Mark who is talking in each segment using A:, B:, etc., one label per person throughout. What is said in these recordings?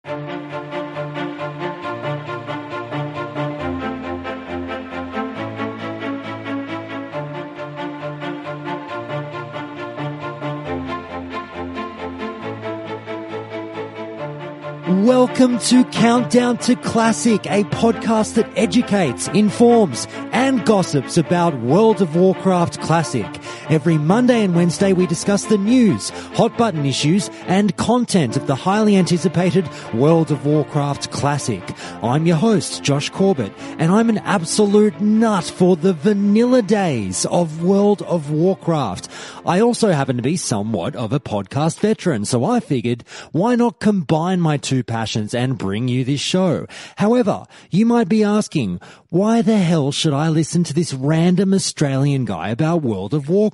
A: Welcome to Countdown to Classic, a podcast that educates, informs, and gossips about World of Warcraft Classic. Every Monday and Wednesday we discuss the news, hot button issues, and content of the highly anticipated World of Warcraft Classic. I'm your host, Josh Corbett, and I'm an absolute nut for the vanilla days of World of Warcraft. I also happen to be somewhat of a podcast veteran, so I figured, why not combine my two passions and bring you this show? However, you might be asking, why the hell should I listen to this random Australian guy about World of Warcraft?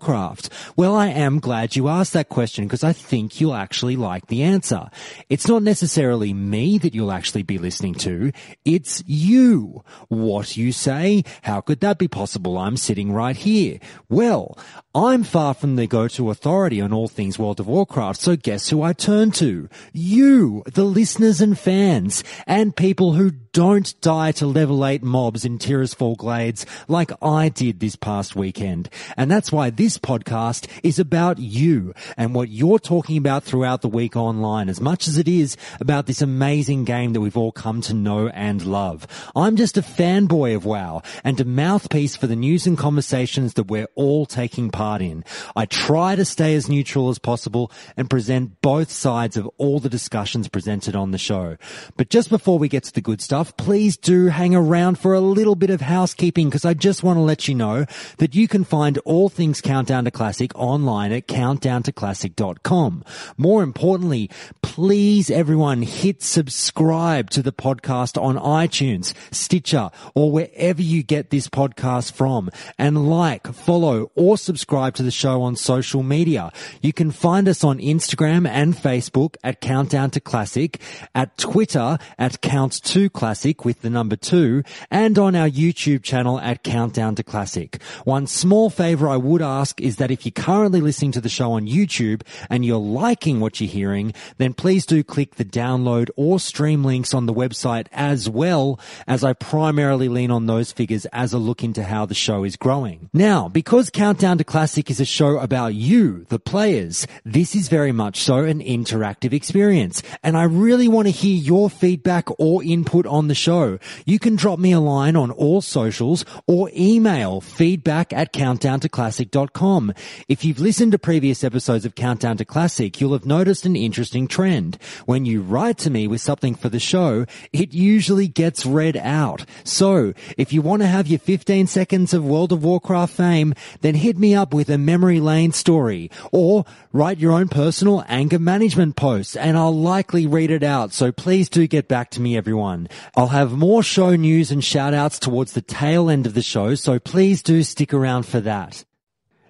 A: Well, I am glad you asked that question because I think you'll actually like the answer. It's not necessarily me that you'll actually be listening to, it's you. What you say? How could that be possible? I'm sitting right here. Well, I'm far from the go-to authority on all things World of Warcraft, so guess who I turn to? You, the listeners and fans, and people who don't die to level 8 mobs in Tirisfal Glades like I did this past weekend. And that's why this podcast is about you and what you're talking about throughout the week online, as much as it is about this amazing game that we've all come to know and love. I'm just a fanboy of WoW and a mouthpiece for the news and conversations that we're all taking part in. I try to stay as neutral as possible and present both sides of all the discussions presented on the show. But just before we get to the good stuff, please do hang around for a little bit of housekeeping because I just want to let you know that you can find all things Countdown to Classic online at countdowntoclassic.com. More importantly, please everyone hit subscribe to the podcast on iTunes, Stitcher, or wherever you get this podcast from, and like, follow, or subscribe to the show on social media. You can find us on Instagram and Facebook at Countdown to Classic, at Twitter at Count2Classic with the number 2, and on our YouTube channel at Countdown to Classic. One small favor I would ask is that if you're currently listening to the show on YouTube and you're liking what you're hearing, then please do click the download or stream links on the website as well, as I primarily lean on those figures as a look into how the show is growing. Now, because Countdown to Classic is a show about you, the players, this is very much so an interactive experience, and I really want to hear your feedback or input on the show. You can drop me a line on all socials or email feedback@countdowntoclassic.com. If you've listened to previous episodes of Countdown to Classic, you'll have noticed an interesting trend. When you write to me with something for the show, it usually gets read out. So, if you want to have your 15 seconds of World of Warcraft fame, then hit me up with a memory lane story, or write your own personal anger management post, and I'll likely read it out, so please do get back to me, everyone. I'll have more show news and shout-outs towards the tail end of the show, so please do stick around for that.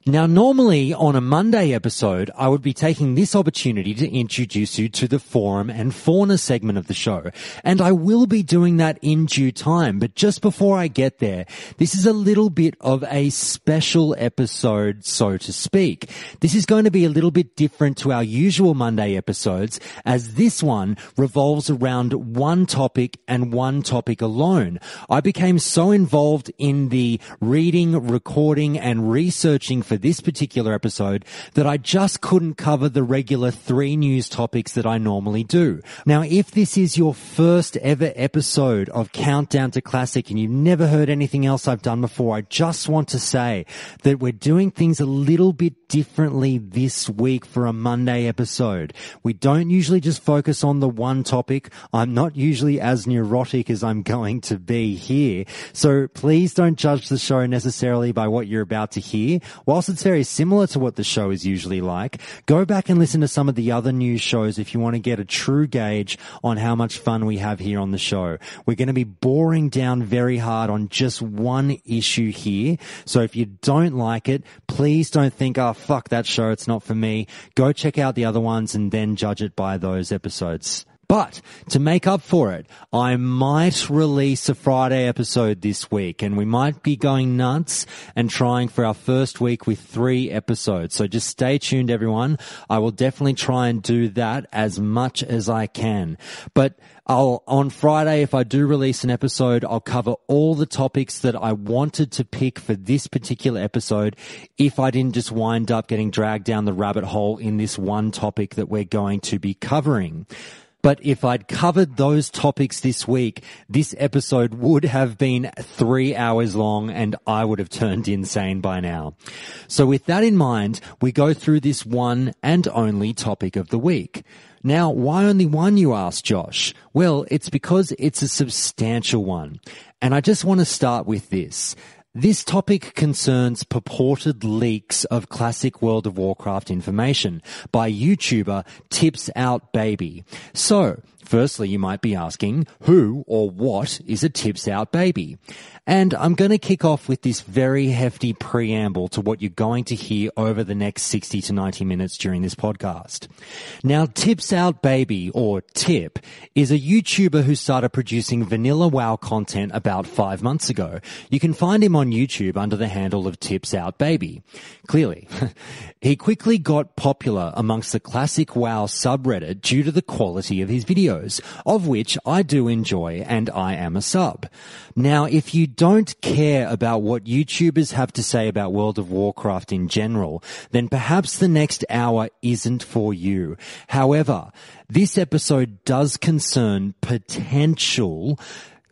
A: Now, normally on a Monday episode, I would be taking this opportunity to introduce you to the forum and fauna segment of the show, and I will be doing that in due time. But just before I get there, this is a little bit of a special episode, so to speak. This is going to be a little bit different to our usual Monday episodes, as this one revolves around one topic and one topic alone. I became so involved in the reading, recording, and researching for this particular episode that I just couldn't cover the regular 3 news topics that I normally do. Now, if this is your first ever episode of Countdown to Classic and you've never heard anything else I've done before, I just want to say that we're doing things a little bit differently this week for a Monday episode. We don't usually just focus on the one topic. I'm not usually as neurotic as I'm going to be here. So please don't judge the show necessarily by what you're about to hear. Whilst it's very similar to what the show is usually like, go back and listen to some of the other news shows if you want to get a true gauge on how much fun we have here on the show. We're going to be boring down very hard on just one issue here. So if you don't like it, please don't think, oh, fuck that show, it's not for me. Go check out the other ones and then judge it by those episodes. But to make up for it, I might release a Friday episode this week, and we might be going nuts and trying for our first week with 3 episodes. So just stay tuned, everyone. I will definitely try and do that as much as I can. But on Friday, if I do release an episode, I'll cover all the topics that I wanted to pick for this particular episode if I didn't just wind up getting dragged down the rabbit hole in this one topic that we're going to be covering. But if I'd covered those topics this week, this episode would have been 3 hours long and I would have turned insane by now. So with that in mind, we go through this one and only topic of the week. Now, why only one, you ask, Josh? Well, it's because it's a substantial one. And I just want to start with this. This topic concerns purported leaks of classic World of Warcraft information by YouTuber Tips Out Baby. So, firstly, you might be asking, who or what is a Tips Out Baby? And I'm going to kick off with this very hefty preamble to what you're going to hear over the next 60 to 90 minutes during this podcast. Now, Tips Out Baby, or Tip, is a YouTuber who started producing vanilla WoW content about 5 months ago. You can find him on YouTube under the handle of Tips Out Baby. Clearly, he quickly got popular amongst the classic WoW subreddit due to the quality of his videos, of which I do enjoy and I am a sub. Now, if you don't care about what YouTubers have to say about World of Warcraft in general, then perhaps the next hour isn't for you. However, this episode does concern potential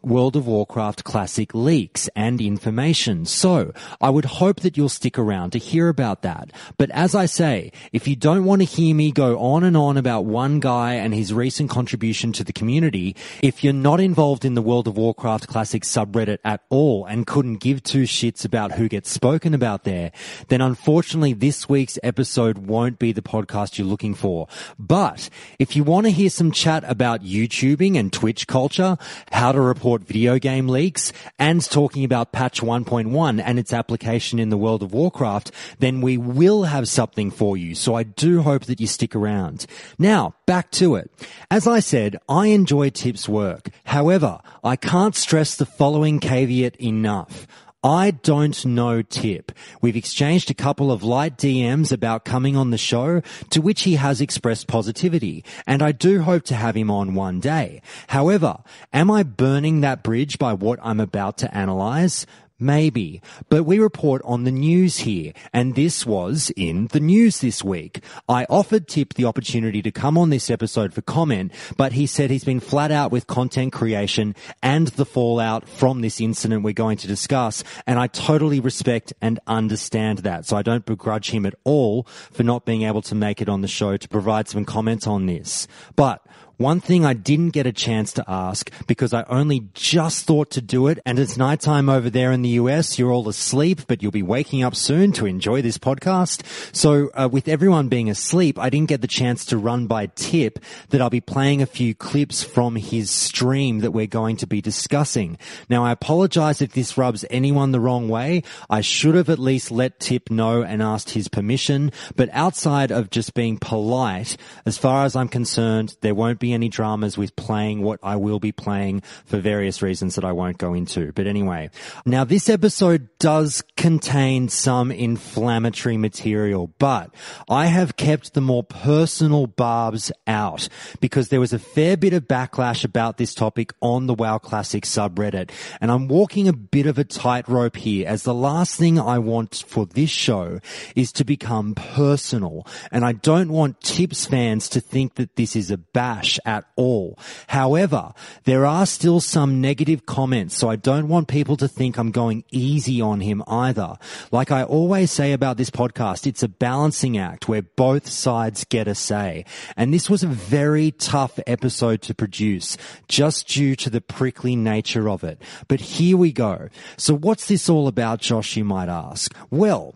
A: World of Warcraft classic leaks and information. So I would hope that you'll stick around to hear about that. But as I say, if you don't want to hear me go on and on about one guy and his recent contribution to the community, if you're not involved in the World of Warcraft classic subreddit at all and couldn't give two shits about who gets spoken about there, then unfortunately this week's episode won't be the podcast you're looking for. But if you want to hear some chat about YouTubing and Twitch culture, how to report video game leaks, and talking about patch 1.1 and its application in the World of Warcraft, then we will have something for you. So I do hope that you stick around. Now, back to it. As I said, I enjoy Tip's work. However, I can't stress the following caveat enough. I don't know Tip. We've exchanged a couple of light DMs about coming on the show, to which he has expressed positivity, and I do hope to have him on one day. However, am I burning that bridge by what I'm about to analyze? Maybe, but we report on the news here, and this was in the news this week. I offered Tip the opportunity to come on this episode for comment, but he said he's been flat out with content creation and the fallout from this incident we're going to discuss, and I totally respect and understand that, so I don't begrudge him at all for not being able to make it on the show to provide some comments on this. But one thing I didn't get a chance to ask because I only just thought to do it, and it's nighttime over there in the US. You're all asleep, but you'll be waking up soon to enjoy this podcast. So with everyone being asleep, I didn't get the chance to run by Tip that I'll be playing a few clips from his stream that we're going to be discussing. Now, I apologize if this rubs anyone the wrong way. I should have at least let Tip know and asked his permission, but outside of just being polite, as far as I'm concerned, there won't be any dramas with playing what I will be playing for various reasons that I won't go into. But anyway, now this episode does contain some inflammatory material, but I have kept the more personal barbs out because there was a fair bit of backlash about this topic on the WoW Classic subreddit, and I'm walking a bit of a tightrope here, as the last thing I want for this show is to become personal, and I don't want Tips fans to think that this is a bash at all. However, there are still some negative comments, so I don't want people to think I'm going easy on him either. Like I always say about this podcast, it's a balancing act where both sides get a say. And this was a very tough episode to produce, just due to the prickly nature of it. But here we go. So what's this all about, Josh, you might ask? Well,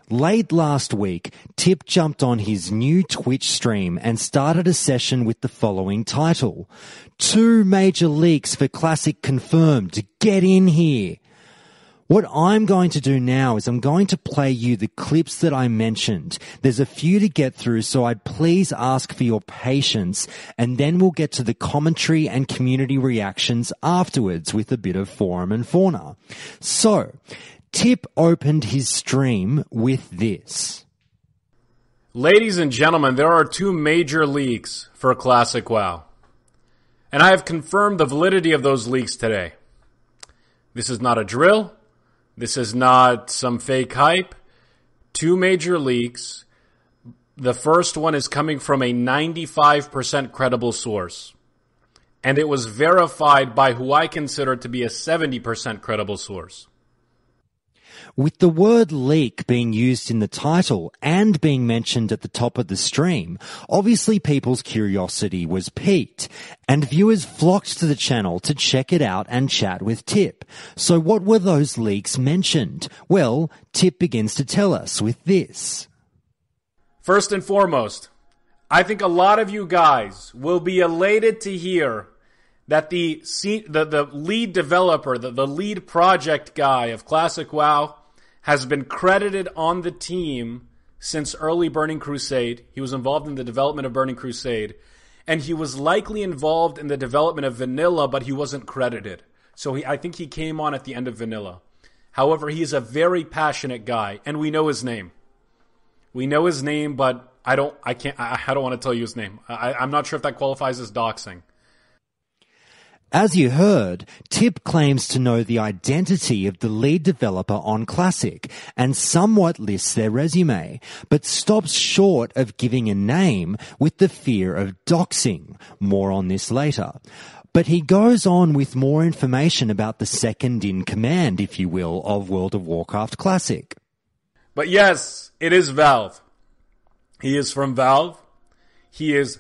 A: late last week, Tip jumped on his new Twitch stream and started a session with the following title: 2 major leaks for Classic confirmed. Get in here. What I'm going to do now is I'm going to play you the clips that I mentioned. There's a few to get through, so I'd please ask for your patience, and then we'll get to the commentary and community reactions afterwards with a bit of forum and fauna. So, Tip opened his stream with this.
B: Ladies and gentlemen, there are 2 major leaks for Classic WoW. And I have confirmed the validity of those leaks today. This is not a drill. This is not some fake hype. 2 major leaks. The first one is coming from a 95% credible source. And it was verified by who I consider to be a 70% credible source.
A: With the word leak being used in the title and being mentioned at the top of the stream, obviously people's curiosity was piqued, and viewers flocked to the channel to check it out and chat with Tip. So what were those leaks mentioned? Well, Tip begins to tell us with this.
B: First and foremost, I think a lot of you guys will be elated to hear that the lead developer, the lead project guy of Classic WoW has been credited on the team since early Burning Crusade. He was involved in the development of Burning Crusade, and he was likely involved in the development of Vanilla, but he wasn't credited. So I think he came on at the end of Vanilla. However, he is a very passionate guy, and we know his name. We know his name, but I don't want to tell you his name. I'm not sure if that qualifies as doxing.
A: As you heard, Tip claims to know the identity of the lead developer on Classic and somewhat lists their resume, but stops short of giving a name with the fear of doxing. More on this later. But he goes on with more information about the second in command, if you will, of World of Warcraft Classic.
B: But yes, it is Valve. He is from Valve. He is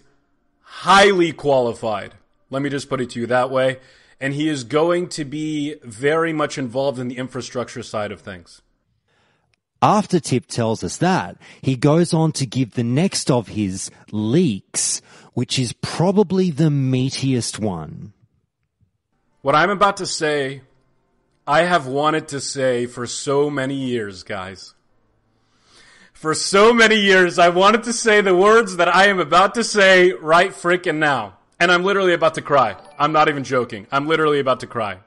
B: highly qualified. Let me just put it to you that way. And he is going to be very much involved in the infrastructure side of things.
A: After Tip tells us that, he goes on to give the next of his leaks, which is probably the meatiest one.
B: What I'm about to say, I have wanted to say for so many years, guys. For so many years, I wanted to say the words that I am about to say right frickin' now. And I'm literally about to cry. I'm not even joking. I'm literally about to cry.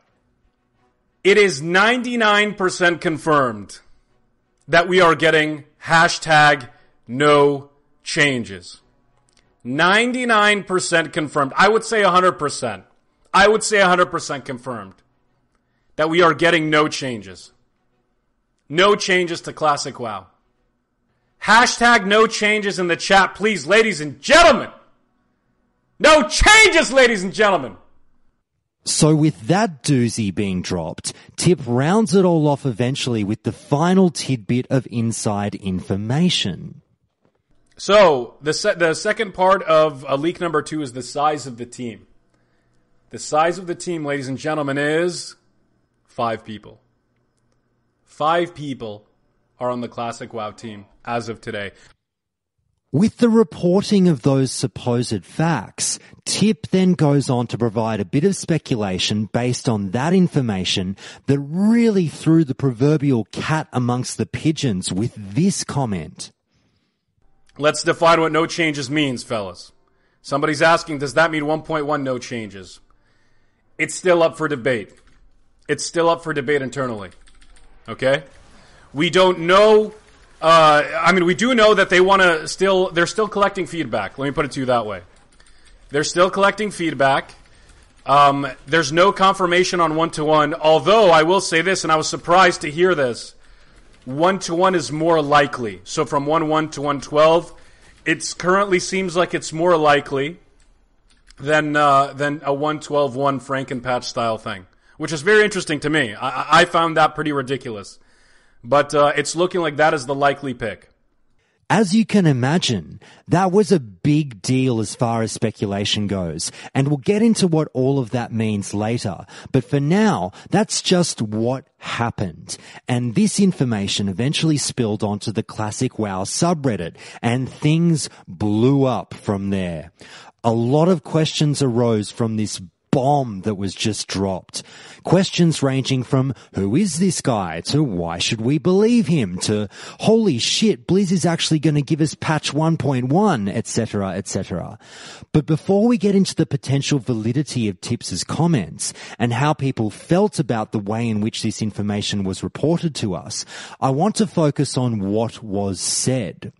B: It is 99% confirmed that we are getting hashtag no changes. 99% confirmed. I would say 100%. I would say 100% confirmed that we are getting no changes. No changes to Classic WoW. Hashtag no changes in the chat, please, ladies and gentlemen. No changes, ladies and gentlemen!
A: So with that doozy being dropped, Tip rounds it all off eventually with the final tidbit of inside information.
B: So, the second part of leak number 2 is the size of the team. The size of the team, ladies and gentlemen, is 5 people. 5 people are on the Classic WoW team as of today.
A: With the reporting of those supposed facts, Tip then goes on to provide a bit of speculation based on that information that really threw the proverbial cat amongst the pigeons with this comment.
B: Let's define what no changes means, fellas. Somebody's asking, does that mean 1.1 no changes? It's still up for debate. It's still up for debate internally. Okay? We don't know. We do know that they're still collecting feedback. Let me put it to you that way. They're still collecting feedback. There's no confirmation on 1-to-1, although I will say this, and I was surprised to hear this. 1-to-1 is more likely. So from 1.1 to 1.12, it currently seems like it's more likely than a 1.12.1 Frankenpatch style thing, which is very interesting to me. I found that pretty ridiculous. But it's looking like that is the likely pick.
A: As you can imagine, that was a big deal as far as speculation goes, and we'll get into what all of that means later. But for now, that's just what happened. And this information eventually spilled onto the Classic WoW subreddit, and things blew up from there. A lot of questions arose from this bomb that was just dropped. Questions ranging from, who is this guy, to why should we believe him, to holy shit, Blizz is actually going to give us patch 1.1, etc., etc. But before we get into the potential validity of Tips's comments and how people felt about the way in which this information was reported to us, I want to focus on what was said.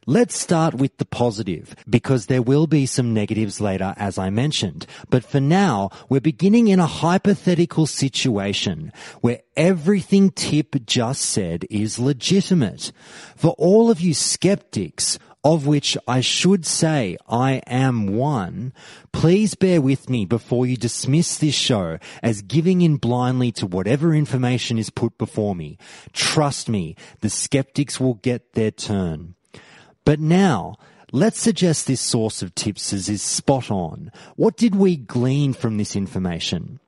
A: Let's start with the positive, because there will be some negatives later, as I mentioned. But for now, we're beginning in a hypothetical situation where everything Tip just said is legitimate. For all of you skeptics, of which I should say I am one, please bear with me before you dismiss this show as giving in blindly to whatever information is put before me. Trust me, the skeptics will get their turn. But now, let's suggest this source of Tips's is spot on. What did we glean from this information?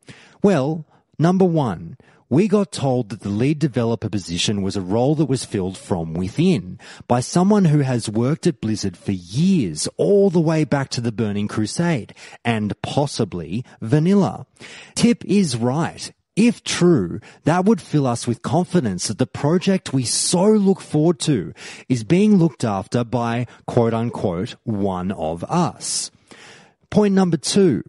A: Well, number one, we got told that the lead developer position was a role that was filled from within by someone who has worked at Blizzard for years, all the way back to the Burning Crusade, and possibly vanilla. Tip is right. If true, that would fill us with confidence that the project we so look forward to is being looked after by, quote-unquote, one of us. Point number two,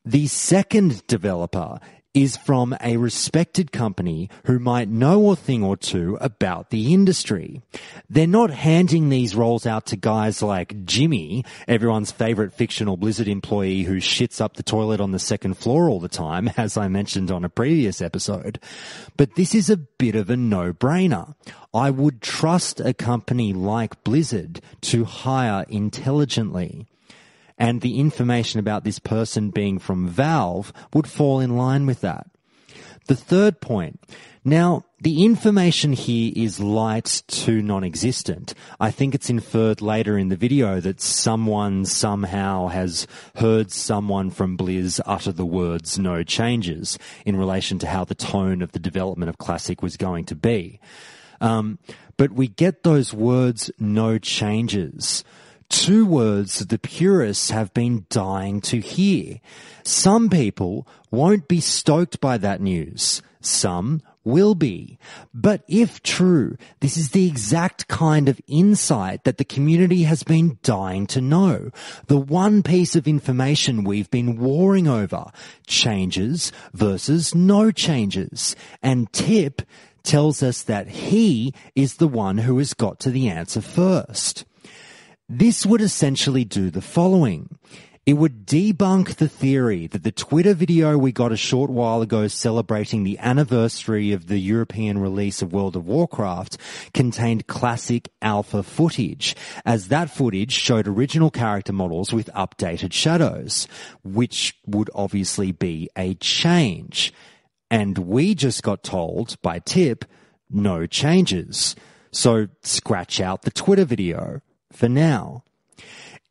A: the second developer is from a respected company who might know a thing or two about the industry. They're not handing these roles out to guys like Jimmy, everyone's favorite fictional Blizzard employee who shits up the toilet on the second floor all the time, as I mentioned on a previous episode. But this is a bit of a no-brainer. I would trust a company like Blizzard to hire intelligently. And the information about this person being from Valve would fall in line with that. The third point. Now, the information here is light to non-existent. I think it's inferred later in the video that someone somehow has heard someone from Blizz utter the words "no changes" in relation to how the tone of the development of Classic was going to be. But we get those words "no changes." Two words that the purists have been dying to hear. Some people won't be stoked by that news. Some will be. But if true, this is the exact kind of insight that the community has been dying to know. The one piece of information we've been warring over. Changes versus no changes. And Tip tells us that he is the one who has got to the answer first. This would essentially do the following. It would debunk the theory that the Twitter video we got a short while ago celebrating the anniversary of the European release of World of Warcraft contained classic alpha footage, as that footage showed original character models with updated shadows, which would obviously be a change. And we just got told by Tip, no changes. So scratch out the Twitter video. For now.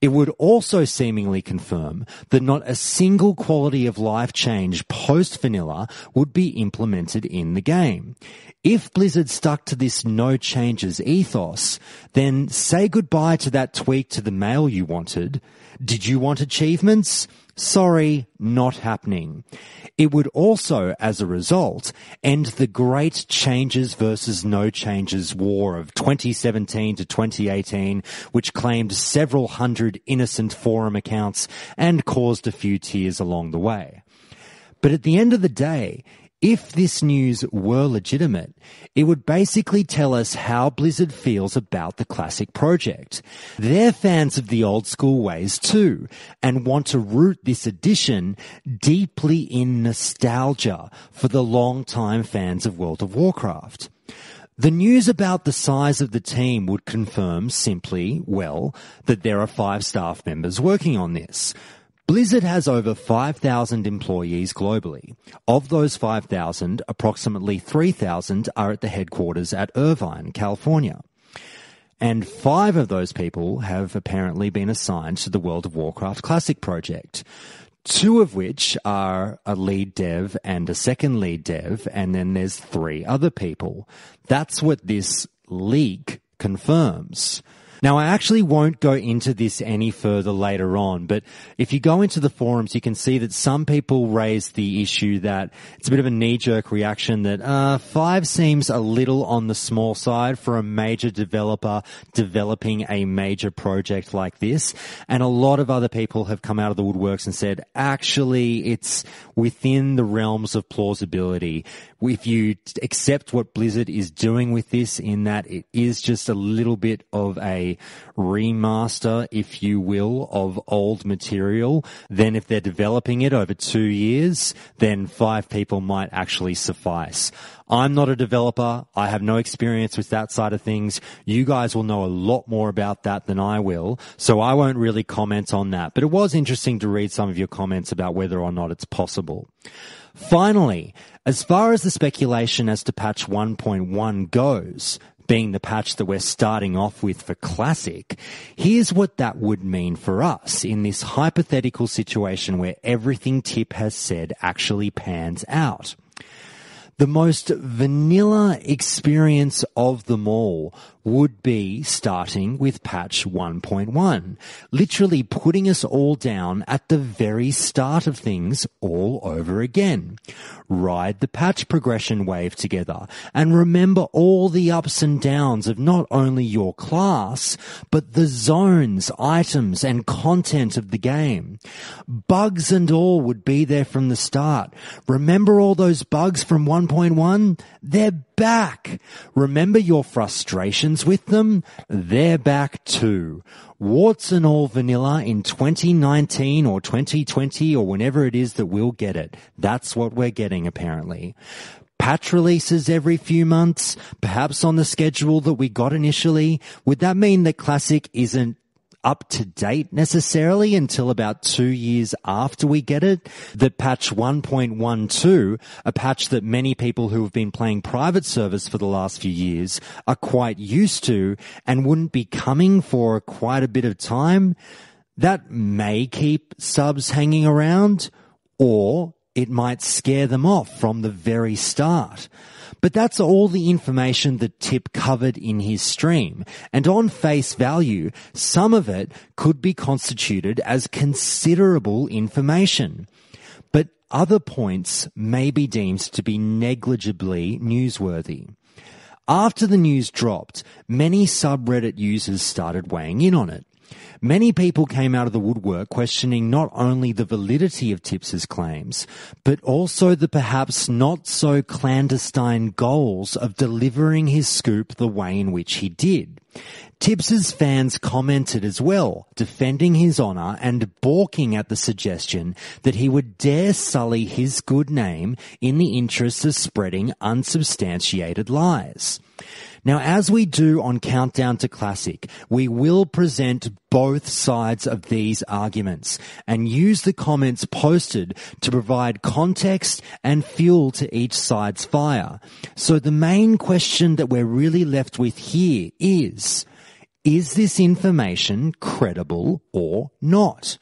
A: It would also seemingly confirm that not a single quality of life change post-vanilla would be implemented in the game. If Blizzard stuck to this no changes ethos, then say goodbye to that tweak to the mail you wanted. Did you want achievements? Sorry, not happening. It would also, as a result, end the great changes versus no changes war of 2017 to 2018, which claimed several hundred innocent forum accounts and caused a few tears along the way. But at the end of the day, if this news were legitimate, it would basically tell us how Blizzard feels about the Classic project. They're fans of the old school ways too, and want to root this edition deeply in nostalgia for the long-time fans of World of Warcraft. The news about the size of the team would confirm simply, well, that there are 5 staff members working on this. Blizzard has over 5,000 employees globally. Of those 5,000, approximately 3,000 are at the headquarters at Irvine, California. And 5 of those people have apparently been assigned to the World of Warcraft Classic project. 2 of which are a lead dev and a second lead dev, and then there's 3 other people. That's what this leak confirms. Now, I actually won't go into this any further later on, but if you go into the forums, you can see that some people raise the issue that it's a bit of a knee-jerk reaction that 5 seems a little on the small side for a major developer developing a major project like this. And a lot of other people have come out of the woodworks and said, actually, it's within the realms of plausibility. If you accept what Blizzard is doing with this, in that it is just a little bit of a remaster, if you will, of old material, then if they're developing it over 2 years, then 5 people might actually suffice. I'm not a developer. I have no experience with that side of things. You guys will know a lot more about that than I will, so I won't really comment on that. But it was interesting to read some of your comments about whether or not it's possible. Finally, as far as the speculation as to patch 1.1 goes, being the patch that we're starting off with for Classic, here's what that would mean for us in this hypothetical situation where everything Tip has said actually pans out. The most vanilla experience of them all would be starting with patch 1.1, literally putting us all down at the very start of things all over again. Ride the patch progression wave together and remember all the ups and downs of not only your class, but the zones, items, and content of the game. Bugs and all would be there from the start. Remember all those bugs from 1.1? They're back. Remember your frustrations with them? They're back too. Warts and all vanilla in 2019 or 2020 or whenever it is that we'll get it. That's what we're getting apparently. Patch releases every few months, perhaps on the schedule that we got initially. Would that mean that Classic isn't up to date necessarily until about 2 years after we get it? That patch 1.12, a patch that many people who have been playing private servers for the last few years are quite used to and wouldn't be coming for quite a bit of time, that may keep subs hanging around, or it might scare them off from the very start. But that's all the information that Tip covered in his stream, and on face value, some of it could be constituted as considerable information. But other points may be deemed to be negligibly newsworthy. After the news dropped, many subreddit users started weighing in on it. Many people came out of the woodwork questioning not only the validity of Tips's claims, but also the perhaps not so clandestine goals of delivering his scoop the way in which he did. Tips's fans commented as well, defending his honour and balking at the suggestion that he would dare sully his good name in the interest of spreading unsubstantiated lies. Now, as we do on Countdown to Classic, we will present both sides of these arguments and use the comments posted to provide context and fuel to each side's fire. So the main question that we're really left with here is this information credible or not?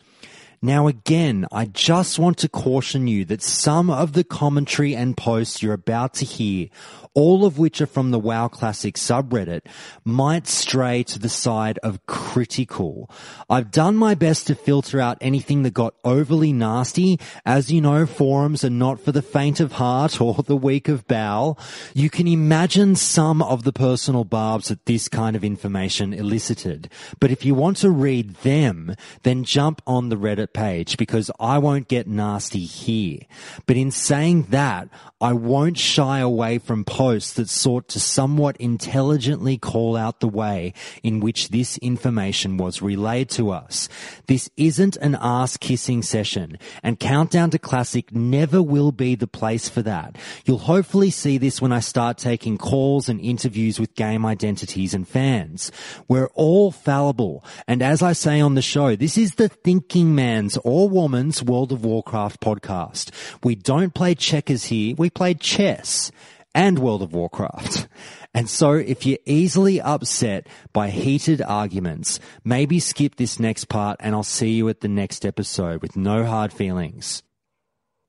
A: Now again, I just want to caution you that some of the commentary and posts you're about to hear, all of which are from the WoW Classic subreddit, might stray to the side of critical. I've done my best to filter out anything that got overly nasty. As you know, forums are not for the faint of heart or the weak of bowel. You can imagine some of the personal barbs that this kind of information elicited. But if you want to read them, then jump on the Reddit page, because I won't get nasty here. But in saying that, I won't shy away from posts that sought to somewhat intelligently call out the way in which this information was relayed to us. This isn't an ass-kissing session, and Countdown to Classic never will be the place for that. You'll hopefully see this when I start taking calls and interviews with game identities and fans. We're all fallible, and as I say on the show, this is the thinking man's or woman's World of Warcraft podcast. We don't play checkers here, we play chess and World of Warcraft. And so if you're easily upset by heated arguments, maybe skip this next part and I'll see you at the next episode with no hard feelings.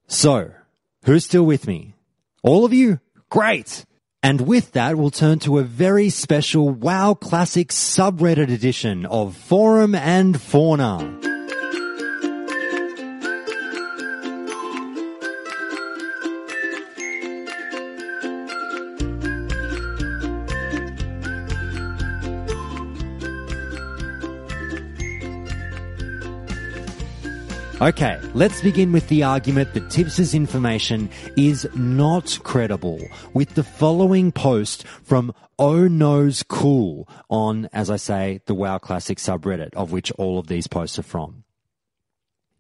A: So, who's still with me? All of you? Great! And with that, we'll turn to a very special WoW Classic subreddit edition of Forum and Fauna. Okay, let's begin with the argument that Tibbs' information is not credible, with the following post from Oh Knows Cool on, as I say, the WoW Classic subreddit, of which all of these posts are from.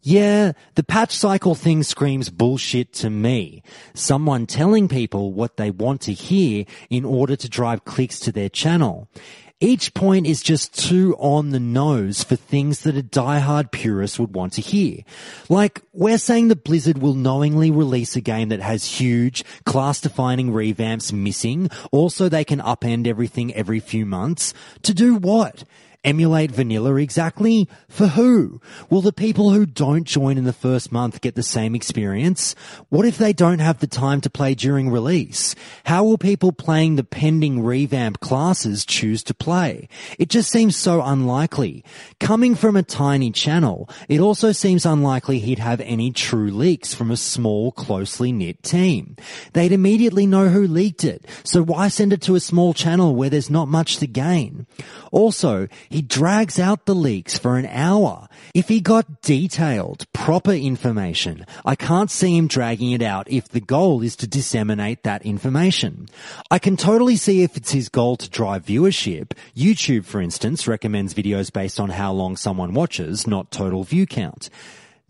A: Yeah, the patch cycle thing screams bullshit to me. Someone telling people what they want to hear in order to drive clicks to their channel. Each point is just too on the nose for things that a diehard purist would want to hear. Like, we're saying that Blizzard will knowingly release a game that has huge, class-defining revamps missing, also they can upend everything every few months. To do what? Emulate vanilla exactly? For who? Will the people who don't join in the first month get the same experience? What if they don't have the time to play during release? How will people playing the pending revamp classes choose to play? It just seems so unlikely. Coming from a tiny channel, it also seems unlikely he'd have any true leaks from a small, closely knit team. They'd immediately know who leaked it, so why send it to a small channel where there's not much to gain? Also, he drags out the leaks for an hour. If he got detailed, proper information, I can't see him dragging it out if the goal is to disseminate that information. I can totally see if it's his goal to drive viewership. YouTube, for instance, recommends videos based on how long someone watches, not total view count.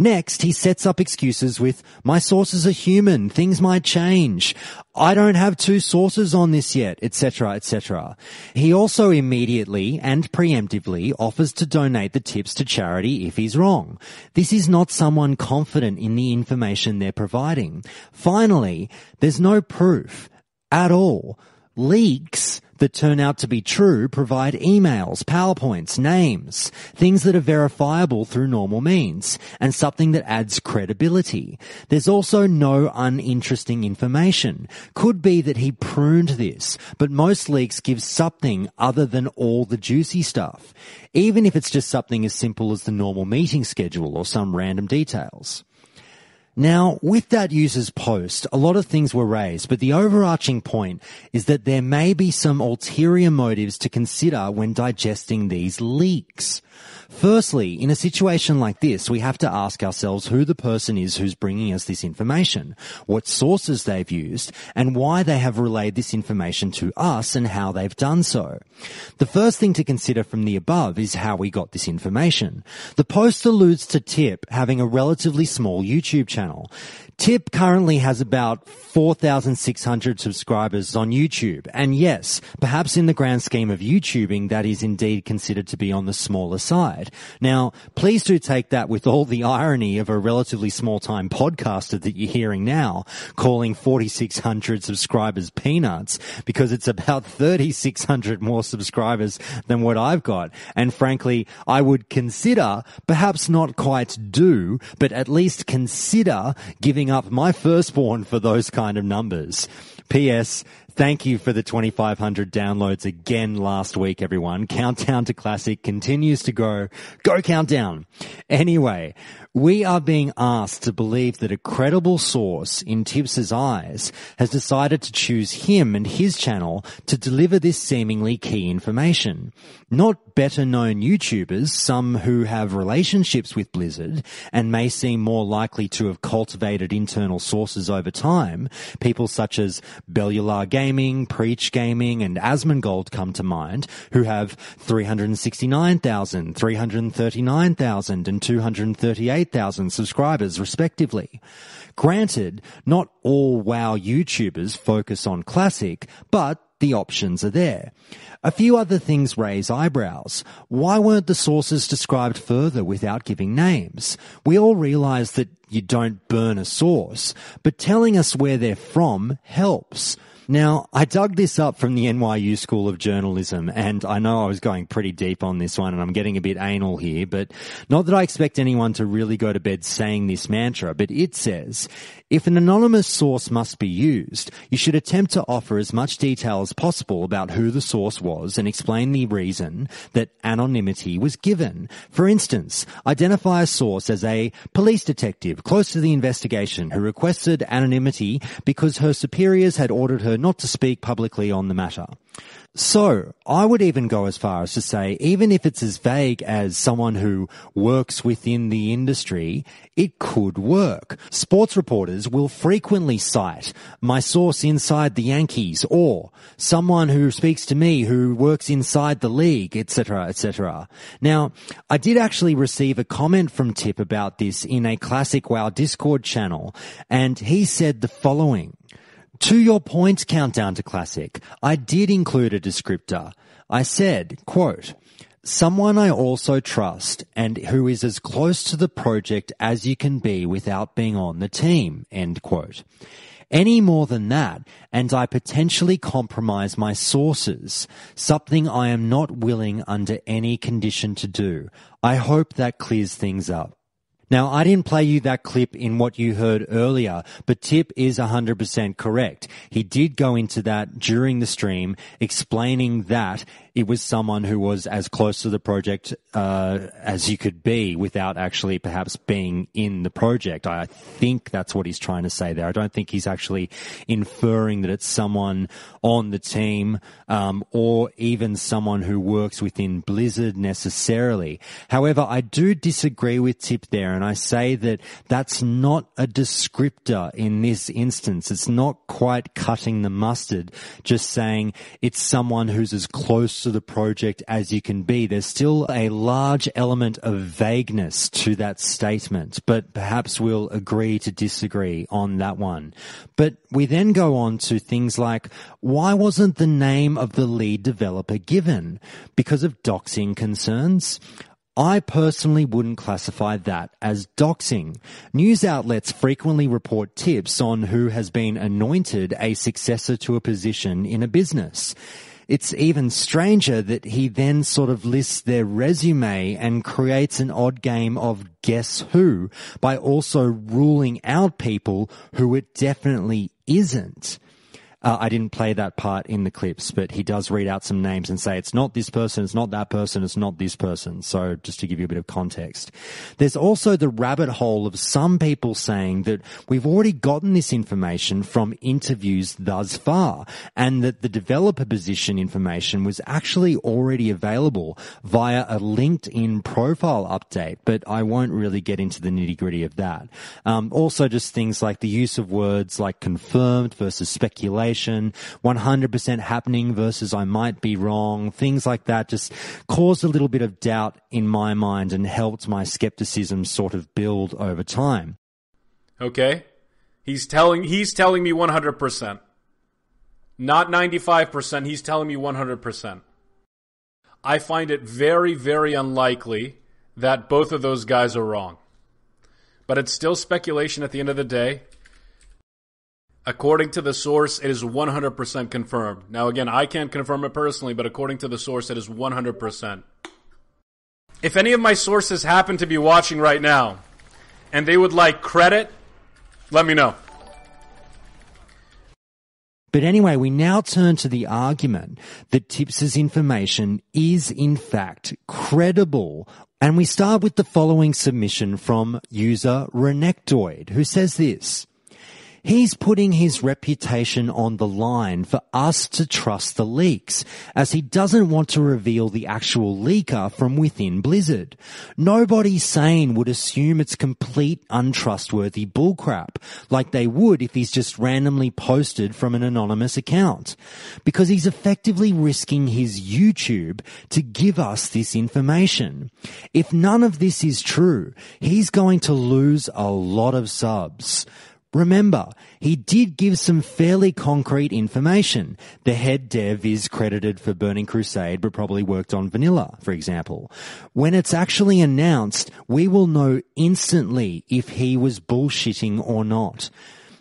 A: Next, he sets up excuses with, my sources are human, things might change, I don't have 2 sources on this yet, etc., etc. He also immediately and preemptively offers to donate the tips to charity if he's wrong. This is not someone confident in the information they're providing. Finally, there's no proof at all. Leaks that turn out to be true provide emails, PowerPoints, names, things that are verifiable through normal means, and something that adds credibility. There's also no uninteresting information. Could be that he pruned this, but most leaks give something other than all the juicy stuff, even if it's just something as simple as the normal meeting schedule or some random details. Now, with that user's post, a lot of things were raised, but the overarching point is that there may be some ulterior motives to consider when digesting these leaks. Firstly, in a situation like this, we have to ask ourselves who the person is who's bringing us this information, what sources they've used, and why they have relayed this information to us and how they've done so. The first thing to consider from the above is how we got this information. The post alludes to Tip having a relatively small YouTube channel. Tip currently has about 4,600 subscribers on YouTube, and yes, perhaps in the grand scheme of YouTubing, that is indeed considered to be on the smaller side. Now, please do take that with all the irony of a relatively small-time podcaster that you're hearing now, calling 4,600 subscribers peanuts, because it's about 3,600 more subscribers than what I've got, and frankly, I would consider, perhaps not quite do, but at least consider giving up my firstborn for those kind of numbers. P.S. Thank you for the 2,500 downloads again last week, everyone. Countdown to Classic continues to go. Go Countdown! Anyway, we are being asked to believe that a credible source in Tibbs' eyes has decided to choose him and his channel to deliver this seemingly key information. Not better-known YouTubers, some who have relationships with Blizzard and may seem more likely to have cultivated internal sources over time, people such as Bellular Gaming, Preach Gaming, and Asmongold come to mind, who have 369,000, 339,000, and 238,000 subscribers respectively. Granted, not all WoW YouTubers focus on Classic, but the options are there. A few other things raise eyebrows. Why weren't the sources described further without giving names? We all realize that you don't burn a source, but telling us where they're from helps. Now, I dug this up from the NYU School of Journalism, and I know I was going pretty deep on this one, and I'm getting a bit anal here, but not that I expect anyone to really go to bed saying this mantra, but it says, if an anonymous source must be used, you should attempt to offer as much detail as possible about who the source was and explain the reason that anonymity was given. For instance, identify a source as a police detective close to the investigation who requested anonymity because her superiors had ordered her not to speak publicly on the matter. So, I would even go as far as to say, even if it's as vague as someone who works within the industry, it could work. Sports reporters will frequently cite my source inside the Yankees or someone who speaks to me who works inside the league, etc., etc. Now, I did actually receive a comment from Tip about this in a Classic WoW Discord channel, and he said the following. To your point, Countdown to Classic, I did include a descriptor. I said, quote, someone I also trust and who is as close to the project as you can be without being on the team, end quote. Any more than that, and I potentially compromise my sources, something I am not willing under any condition to do. I hope that clears things up. Now, I didn't play you that clip in what you heard earlier, but Tip is 100% correct. He did go into that during the stream, explaining that it was someone who was as close to the project as you could be without actually perhaps being in the project. I think that's what he's trying to say there. I don't think he's actually inferring that it's someone on the team or even someone who works within Blizzard necessarily. However, I do disagree with Tip there, and I say that that's not a descriptor in this instance. It's not quite cutting the mustard, just saying it's someone who's as close to the project as you can be. There's still a large element of vagueness to that statement, but perhaps we'll agree to disagree on that one. But we then go on to things like, why wasn't the name of the lead developer given? Because of doxing concerns? I personally wouldn't classify that as doxing. News outlets frequently report tips on who has been anointed a successor to a position in a business. It's even stranger that he then sort of lists their resume and creates an odd game of guess who by also ruling out people who it definitely isn't. I didn't play that part in the clips, but he does read out some names and say it's not this person, it's not that person, it's not this person. So just to give you a bit of context. There's also the rabbit hole of some people saying that we've already gotten this information from interviews thus far and that the developer position information was actually already available via a LinkedIn profile update, but I won't really get into the nitty-gritty of that. Also just things like the use of words like confirmed versus speculation, 100% happening versus I might be wrong, things like that just caused a little bit of doubt in my mind and helped my skepticism sort of build over time.
B: Okay. He's telling me 100%. Not 95%, he's telling me 100%. I find it very, very unlikely that both of those guys are wrong. But it's still speculation at the end of the day. According to the source, it is 100% confirmed. Now, again, I can't confirm it personally, but according to the source, it is 100%. If any of my sources happen to be watching right now, and they would like credit, let me know.
A: But anyway, we now turn to the argument that Tips's information is, in fact, credible. And we start with the following submission from user Renectoid, who says this. He's putting his reputation on the line for us to trust the leaks, as he doesn't want to reveal the actual leaker from within Blizzard. Nobody sane would assume it's complete untrustworthy bullcrap, like they would if he's just randomly posted from an anonymous account, because he's effectively risking his YouTube to give us this information. If none of this is true, he's going to lose a lot of subs. Remember, he did give some fairly concrete information. The head dev is credited for Burning Crusade, but probably worked on Vanilla, for example. When it's actually announced, we will know instantly if he was bullshitting or not.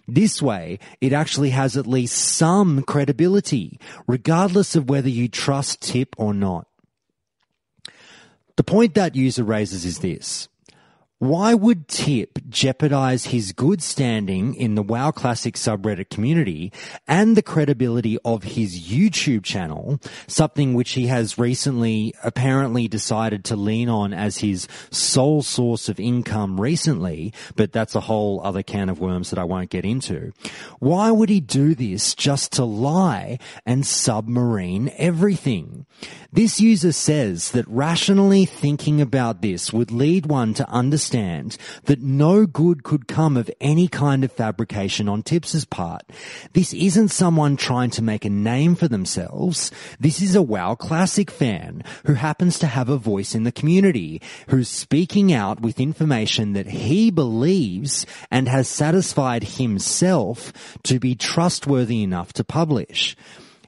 A: This way, it actually has at least some credibility, regardless of whether you trust Tip or not. The point that user raises is this. Why would Tip jeopardize his good standing in the WoW Classic subreddit community and the credibility of his YouTube channel, something which he has recently apparently decided to lean on as his sole source of income recently, but that's a whole other can of worms that I won't get into. Why would he do this just to lie and submarine everything? This user says that rationally thinking about this would lead one to understand that no good could come of any kind of fabrication on Tips's part. This isn't someone trying to make a name for themselves. This is a WoW Classic fan who happens to have a voice in the community, who's speaking out with information that he believes and has satisfied himself to be trustworthy enough to publish.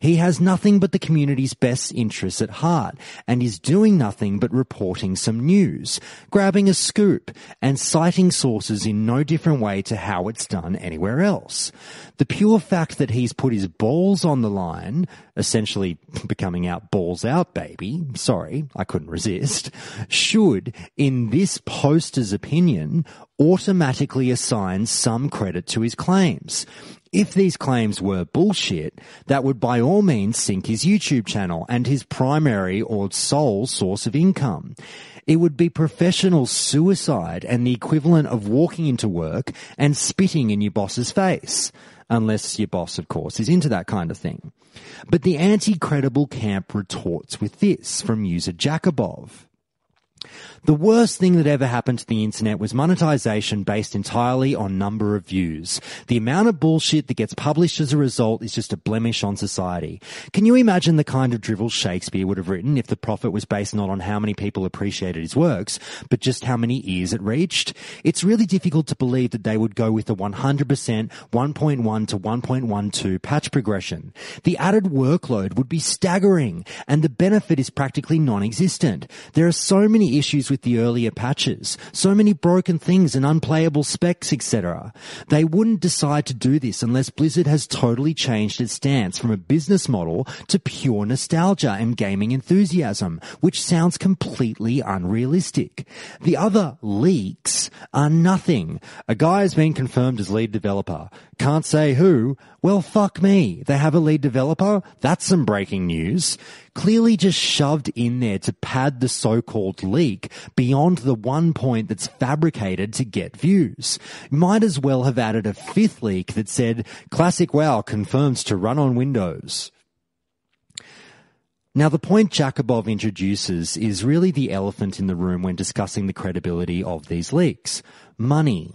A: He has nothing but the community's best interests at heart and is doing nothing but reporting some news, grabbing a scoop and citing sources in no different way to how it's done anywhere else. The pure fact that he's put his balls on the line, essentially becoming out balls out baby, sorry, I couldn't resist, should, in this poster's opinion, automatically assign some credit to his claims. If these claims were bullshit, that would by all means sink his YouTube channel and his primary or sole source of income. It would be professional suicide and the equivalent of walking into work and spitting in your boss's face. Unless your boss, of course, is into that kind of thing. But the anti-credible camp retorts with this from user Jakubov. The worst thing that ever happened to the internet was monetization based entirely on number of views. The amount of bullshit that gets published as a result is just a blemish on society. Can you imagine the kind of drivel Shakespeare would have written if the profit was based not on how many people appreciated his works, but just how many ears it reached? It's really difficult to believe that they would go with the 100% 1.1 to 1.12 patch progression. The added workload would be staggering, and the benefit is practically non-existent. There are so many issues with the earlier patches, so many broken things and unplayable specs, etc. They wouldn't decide to do this unless Blizzard has totally changed its stance from a business model to pure nostalgia and gaming enthusiasm, which sounds completely unrealistic. The other leaks are nothing. A guy has been confirmed as lead developer. Can't say who. Well, fuck me. They have a lead developer? That's some breaking news. Clearly just shoved in there to pad the so-called leak beyond the one point that's fabricated to get views. Might as well have added a fifth leak that said, Classic WoW confirms to run on Windows. Now, the point Jakubov introduces is really the elephant in the room when discussing the credibility of these leaks. Money.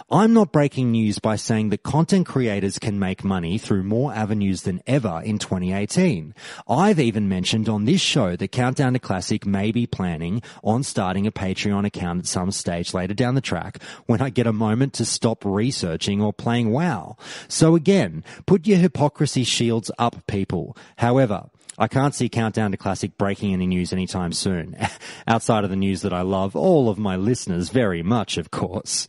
A: I'm not breaking news by saying that content creators can make money through more avenues than ever in 2018. I've even mentioned on this show that Countdown to Classic may be planning on starting a Patreon account at some stage later down the track when I get a moment to stop researching or playing WoW. So again, put your hypocrisy shields up, people. However, I can't see Countdown to Classic breaking any news anytime soon, outside of the news that I love all of my listeners very much, of course.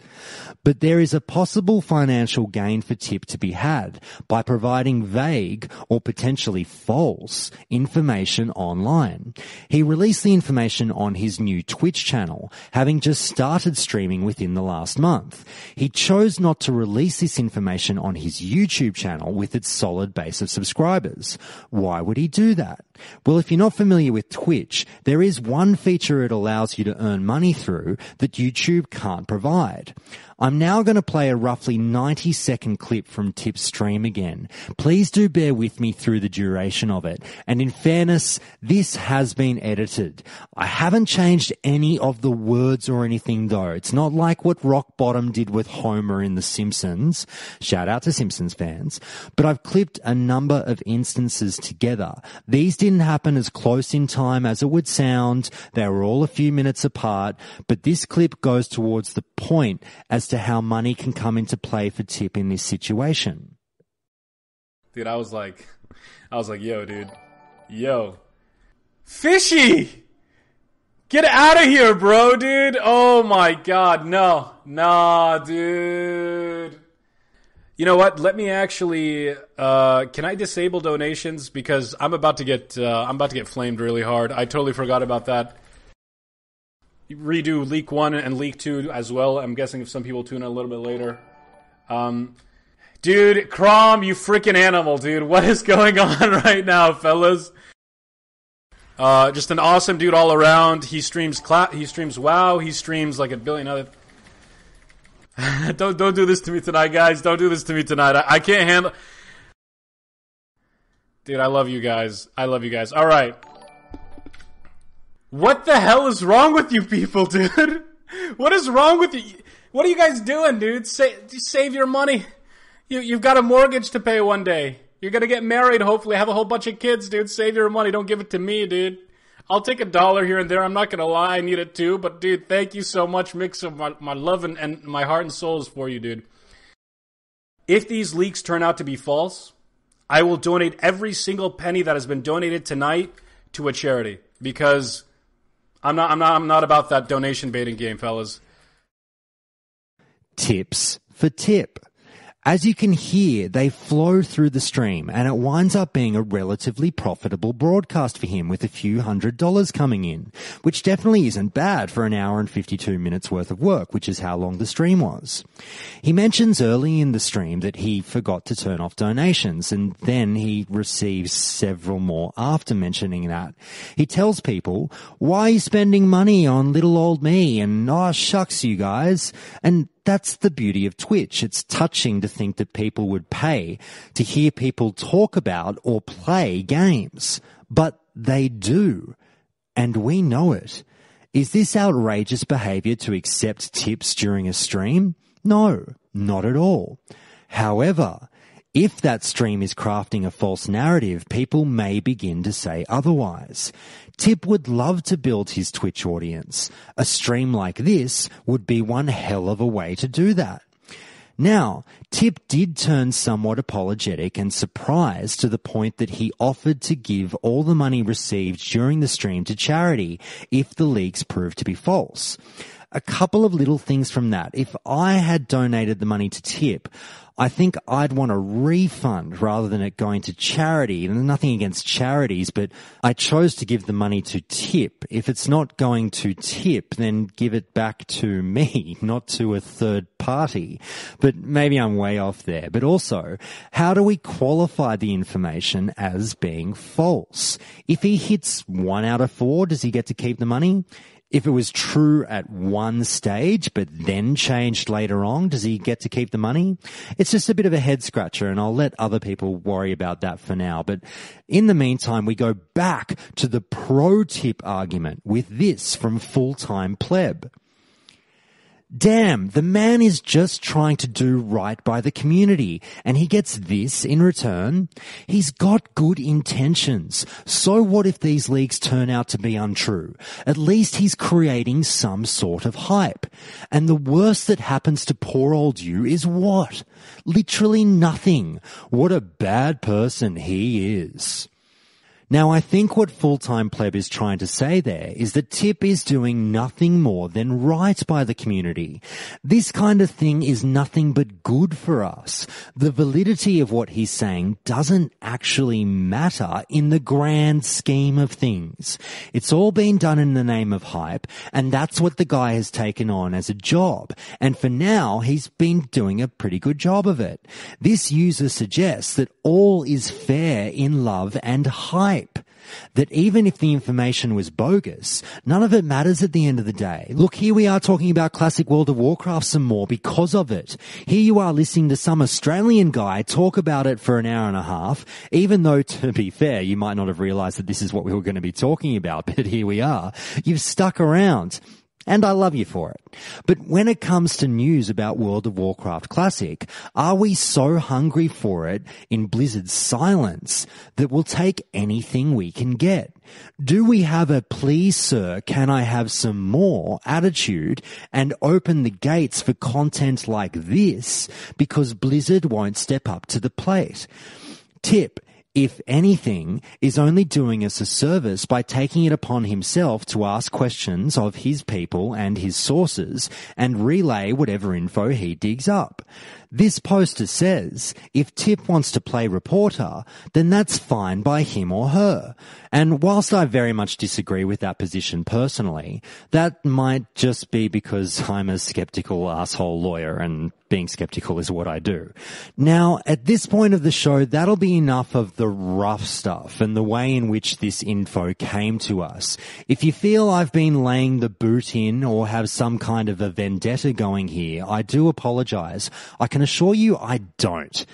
A: But there is a possible financial gain for Tip to be had by providing vague or potentially false information online. He released the information on his new Twitch channel, having just started streaming within the last month. He chose not to release this information on his YouTube channel with its solid base of subscribers. Why would he do that? Well, if you're not familiar with Twitch, there is one feature it allows you to earn money through that YouTube can't provide. I'm now going to play a roughly 90-second clip from Tip's stream again. Please do bear with me through the duration of it. And in fairness, this has been edited. I haven't changed any of the words or anything though. It's not like what Rock Bottom did with Homer in The Simpsons. Shout out to Simpsons fans. But I've clipped a number of instances together. These didn't happen as close in time as it would sound. They were all a few minutes apart. But this clip goes towards the point as to how money can come into play for Tip in this situation.
B: Dude, I was like, yo, dude. Yo. Fishy! Get out of here, bro, dude. Oh my god, no. Nah, dude. You know what? Let me actually. Can I disable donations because I'm about to get flamed really hard. I totally forgot about that. Redo leak 1 and leak 2 as well. I'm guessing if some people tune in a little bit later. Dude, Crom, you freaking animal, dude. What is going on right now, fellas? Just an awesome dude all around. He streams WoW. He streams like a billion other. Don't do this to me tonight, guys. Don't do this to me tonight. I can't handle. Dude, I love you guys. I love you guys. All right. What the hell is wrong with you people, dude? What is wrong with you? What are you guys doing, dude? Save your money. You've got a mortgage to pay one day. You're gonna get married, hopefully, have a whole bunch of kids, dude. Save your money. Don't give it to me, dude. I'll take $1 here and there. I'm not gonna lie. I need it too. But, dude, thank you so much. Mix of my love and my heart and soul is for you, dude. If these leaks turn out to be false, I will donate every single penny that has been donated tonight to a charity because I'm not about that donation baiting game, fellas.
A: Tips for Tip. As you can hear, they flow through the stream, and it winds up being a relatively profitable broadcast for him with a few $100s coming in, which definitely isn't bad for an hour and 52 minutes worth of work, which is how long the stream was. He mentions early in the stream that he forgot to turn off donations, and then he receives several more after mentioning that. He tells people, "Why are you spending money on little old me?" and "Oh, shucks, you guys." And that's the beauty of Twitch. It's touching to think that people would pay to hear people talk about or play games. But they do. And we know it. Is this outrageous behavior to accept tips during a stream? No, not at all. However, if that stream is crafting a false narrative, people may begin to say otherwise. Tip would love to build his Twitch audience. A stream like this would be one hell of a way to do that. Now, Tip did turn somewhat apologetic and surprised to the point that he offered to give all the money received during the stream to charity if the leaks proved to be false. A couple of little things from that. If I had donated the money to Tip, I think I'd want a refund rather than it going to charity. And nothing against charities, but I chose to give the money to Tip. If it's not going to Tip, then give it back to me, not to a third party. But maybe I'm way off there. But also, how do we qualify the information as being false? If he hits 1 out of 4, does he get to keep the money? If it was true at one stage, but then changed later on, does he get to keep the money? It's just a bit of a head scratcher, and I'll let other people worry about that for now. But in the meantime, we go back to the pro tip argument with this from Full-Time Pleb. Damn, the man is just trying to do right by the community, and he gets this in return. He's got good intentions. So what if these leaks turn out to be untrue? At least he's creating some sort of hype. And the worst that happens to poor old you is what? Literally nothing. What a bad person he is. Now, I think what Full-Time Pleb is trying to say there is that Tip is doing nothing more than right by the community. This kind of thing is nothing but good for us. The validity of what he's saying doesn't actually matter in the grand scheme of things. It's all been done in the name of hype, and that's what the guy has taken on as a job. And for now, he's been doing a pretty good job of it. This user suggests that all is fair in love and hype. That even if the information was bogus, none of it matters at the end of the day. Look, here we are talking about classic World of Warcraft some more because of it. Here you are listening to some Australian guy talk about it for an hour and a half, even though, to be fair, you might not have realized that this is what we were going to be talking about, but here we are. You've stuck around. And I love you for it. But when it comes to news about World of Warcraft Classic, are we so hungry for it in Blizzard's silence that we'll take anything we can get? Do we have a "please sir, can I have some more" attitude and open the gates for content like this because Blizzard won't step up to the plate? Tip: if anything, is only doing us a service by taking it upon himself to ask questions of his people and his sources and relay whatever info he digs up. This poster says, if Tip wants to play reporter, then that's fine by him or her. And whilst I very much disagree with that position personally, that might just be because I'm a skeptical asshole lawyer and being skeptical is what I do. Now, at this point of the show, that'll be enough of the rough stuff and the way in which this info came to us. If you feel I've been laying the boot in or have some kind of a vendetta going here, I do apologize. I can assure you I don't.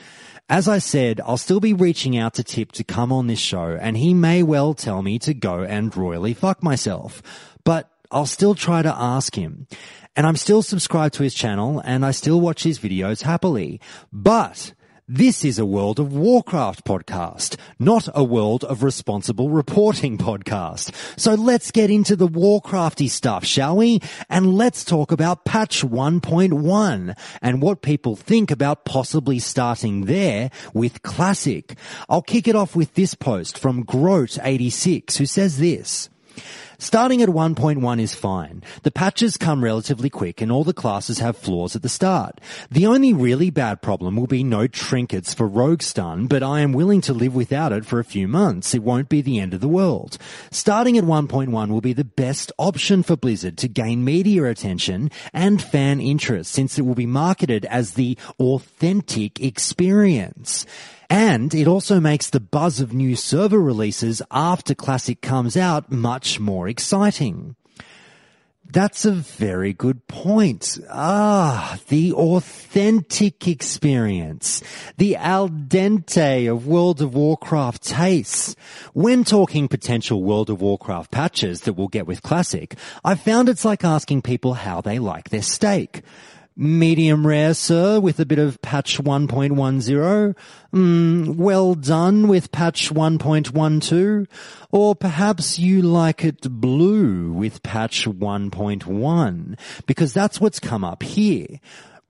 A: As I said, I'll still be reaching out to Tip to come on this show, and he may well tell me to go and royally fuck myself. But I'll still try to ask him. And I'm still subscribed to his channel, and I still watch his videos happily. But this is a World of Warcraft podcast, not a World of Responsible Reporting podcast. So let's get into the Warcrafty stuff, shall we? And let's talk about patch 1.1 and what people think about possibly starting there with Classic. I'll kick it off with this post from Grote86, who says this. Starting at 1.1 is fine. The patches come relatively quick and all the classes have flaws at the start. The only really bad problem will be no trinkets for Rogue Stun, but I am willing to live without it for a few months. It won't be the end of the world. Starting at 1.1 will be the best option for Blizzard to gain media attention and fan interest, since it will be marketed as the authentic experience. And it also makes the buzz of new server releases after Classic comes out much more exciting. That's a very good point. The authentic experience. The al dente of World of Warcraft tastes. When talking potential World of Warcraft patches that we'll get with Classic, I've found it's like asking people how they like their steak. Medium rare, sir, with a bit of patch 1.10. Well done with patch 1.12. Or perhaps you like it blue with patch 1.1, because that's what's come up here.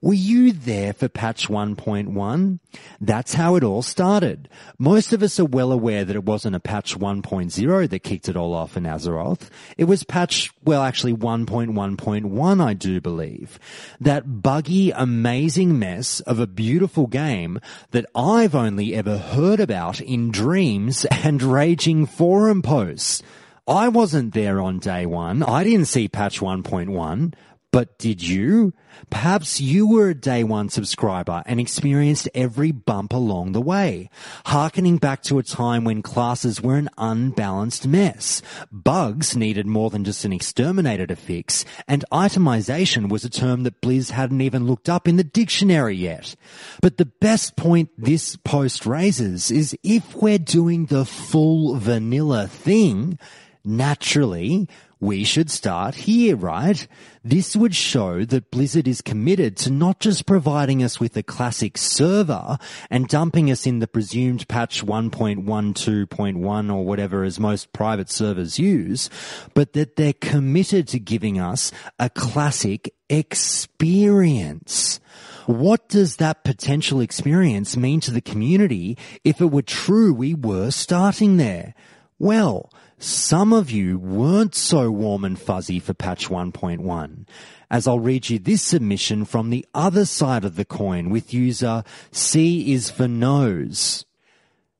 A: Were you there for patch 1.1? That's how it all started. Most of us are well aware that it wasn't a patch 1.0 that kicked it all off in Azeroth. It was patch, 1.1.1, I do believe. That buggy, amazing mess of a beautiful game that I've only ever heard about in dreams and raging forum posts. I wasn't there on day one. I didn't see patch 1.1. But did you? Perhaps you were a day one subscriber and experienced every bump along the way, hearkening back to a time when classes were an unbalanced mess. Bugs needed more than just an exterminator to fix, and itemization was a term that Blizz hadn't even looked up in the dictionary yet. But the best point this post raises is if we're doing the full vanilla thing, naturally, we should start here, right? This would show that Blizzard is committed to not just providing us with a Classic server and dumping us in the presumed patch 1.12.1 or whatever as most private servers use, but that they're committed to giving us a Classic experience. What does that potential experience mean to the community if it were true we were starting there? Well, some of you weren't so warm and fuzzy for patch 1.1, as I'll read you this submission from the other side of the coin with user C is for nose.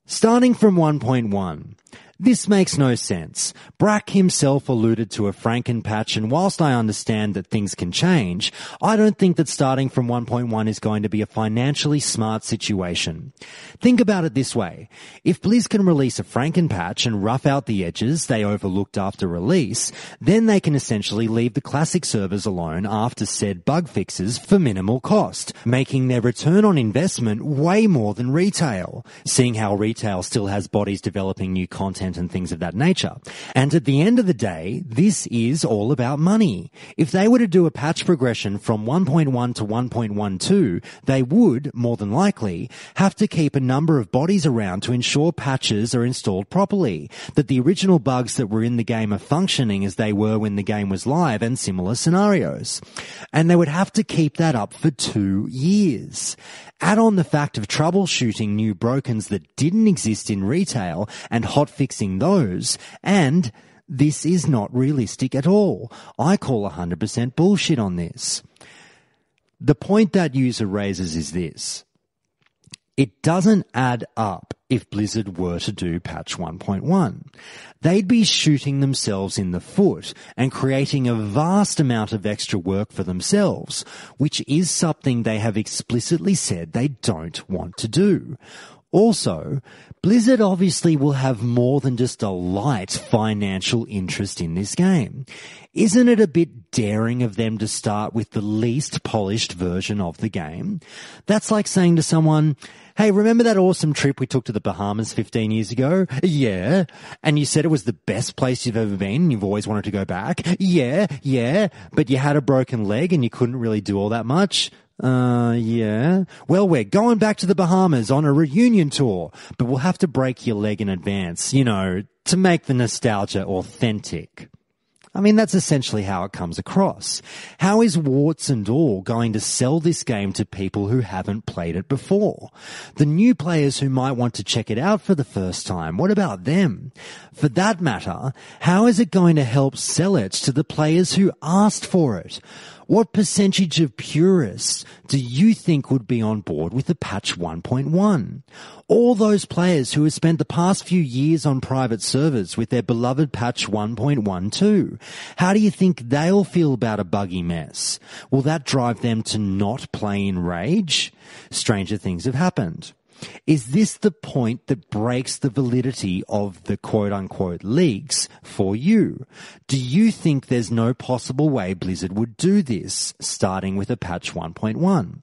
A: Starting from 1.1. This makes no sense. Brack himself alluded to a Franken patch, and whilst I understand that things can change, I don't think that starting from 1.1 is going to be a financially smart situation. Think about it this way. If Blizz can release a Franken patch and rough out the edges they overlooked after release, then they can essentially leave the Classic servers alone after said bug fixes for minimal cost, making their return on investment way more than retail. Seeing how retail still has bodies developing new content content and things of that nature. And at the end of the day, this is all about money. If they were to do a patch progression from 1.1 to 1.12, they would, more than likely, have to keep a number of bodies around to ensure patches are installed properly, that the original bugs that were in the game are functioning as they were when the game was live, and similar scenarios. And they would have to keep that up for 2 years. Add on the fact of troubleshooting new brokens that didn't exist in retail and hotfixing those, and this is not realistic at all. I call 100% bullshit on this. The point that user raises is this. It doesn't add up if Blizzard were to do patch 1.1. They'd be shooting themselves in the foot and creating a vast amount of extra work for themselves, which is something they have explicitly said they don't want to do. Also, Blizzard obviously will have more than just a light financial interest in this game. Isn't it a bit daring of them to start with the least polished version of the game? That's like saying to someone, hey, remember that awesome trip we took to the Bahamas 15 years ago? Yeah. And you said it was the best place you've ever been and you've always wanted to go back? Yeah. But you had a broken leg and you couldn't really do all that much? Yeah. Well, we're going back to the Bahamas on a reunion tour, but we'll have to break your leg in advance, to make the nostalgia authentic. I mean, that's essentially how it comes across. How is Warts and all going to sell this game to people who haven't played it before? The new players who might want to check it out for the first time, what about them? For that matter, how is it going to help sell it to the players who asked for it? What percentage of purists do you think would be on board with the patch 1.1? All those players who have spent the past few years on private servers with their beloved patch 1.12. How do you think they'll feel about a buggy mess? Will that drive them to not play in rage? Stranger things have happened. Is this the point that breaks the validity of the quote-unquote leaks for you? Do you think there's no possible way Blizzard would do this, starting with a patch 1.1?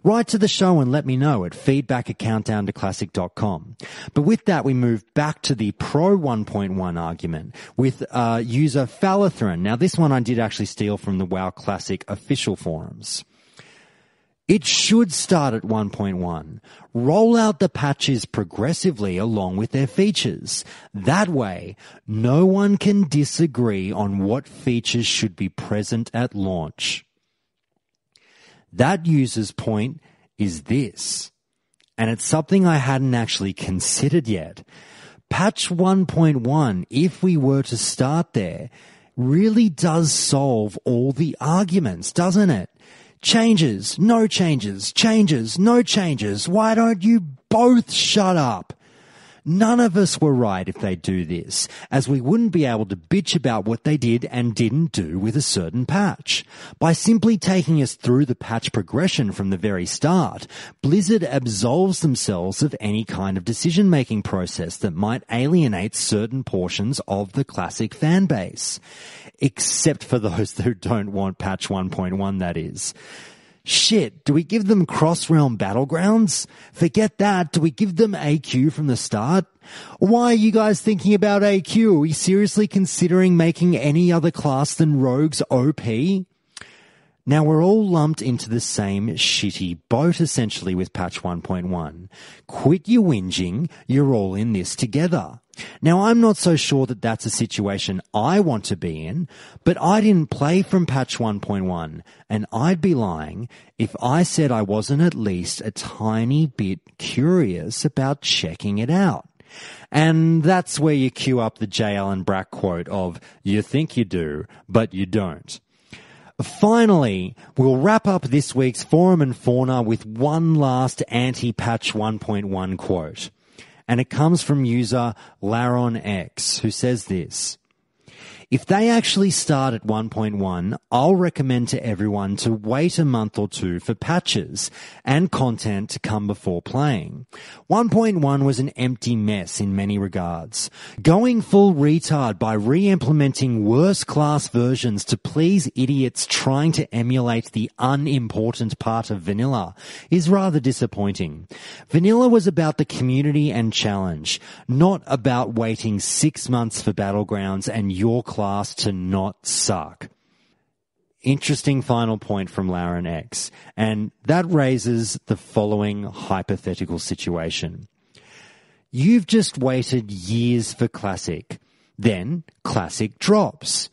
A: Write to the show and let me know at feedback@countdowntoclassic.com. But with that, we move back to the pro 1.1 argument with user Falathron. Now, this one I did actually steal from the WoW Classic official forums. It should start at 1.1. Roll out the patches progressively along with their features. That way, no one can disagree on what features should be present at launch. That user's point is this, and it's something I hadn't actually considered yet. Patch 1.1, if we were to start there, really does solve all the arguments, doesn't it? Changes, no changes, changes, no changes. Why don't you both shut up? None of us were right if they do this, as we wouldn't be able to bitch about what they did and didn't do with a certain patch. By simply taking us through the patch progression from the very start, Blizzard absolves themselves of any kind of decision-making process that might alienate certain portions of the classic fan base. Except for those who don't want patch 1.1, that is. Shit, do we give them cross-realm battlegrounds? Forget that, do we give them AQ from the start? Why are you guys thinking about AQ? Are we seriously considering making any other class than rogues OP? Now, we're all lumped into the same shitty boat, essentially, with patch 1.1. Quit your whinging, you're all in this together. Now, I'm not so sure that that's a situation I want to be in, but I didn't play from patch 1.1, and I'd be lying if I said I wasn't at least a tiny bit curious about checking it out. And that's where you cue up the J. Allen Brack quote of, you think you do, but you don't. Finally, we'll wrap up this week's Forum and Fauna with one last anti-patch 1.1 quote. And it comes from user LaronX, who says this. If they actually start at 1.1, I'll recommend to everyone to wait a month or two for patches and content to come before playing. 1.1 was an empty mess in many regards. Going full retard by re-implementing worse class versions to please idiots trying to emulate the unimportant part of vanilla is rather disappointing. Vanilla was about the community and challenge, not about waiting 6 months for Battlegrounds and your class to not suck. Interesting final point from Lauren X, and that raises the following hypothetical situation. You've just waited years for Classic, then Classic drops,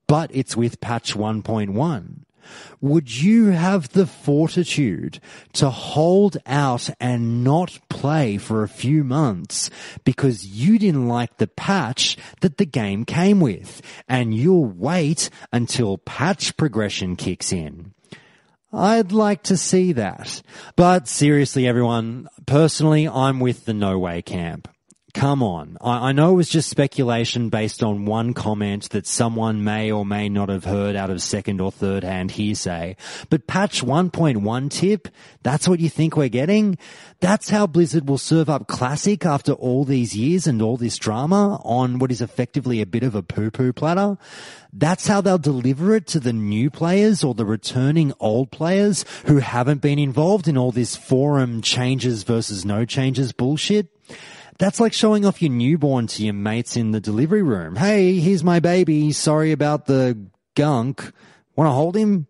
A: but it's with patch 1.1. Would you have the fortitude to hold out and not play for a few months because you didn't like the patch that the game came with, and you'll wait until patch progression kicks in? I'd like to see that. But seriously, everyone, personally, I'm with the no way camp. Come on. I know it was just speculation based on one comment that someone may or may not have heard out of second or third hand hearsay. But patch 1.1 tip, that's what you think we're getting? That's how Blizzard will serve up Classic after all these years and all this drama on what is effectively a bit of a poo-poo platter? That's how they'll deliver it to the new players or the returning old players who haven't been involved in all this forum changes versus no changes bullshit? That's like showing off your newborn to your mates in the delivery room. Hey, here's my baby. Sorry about the gunk. Want to hold him?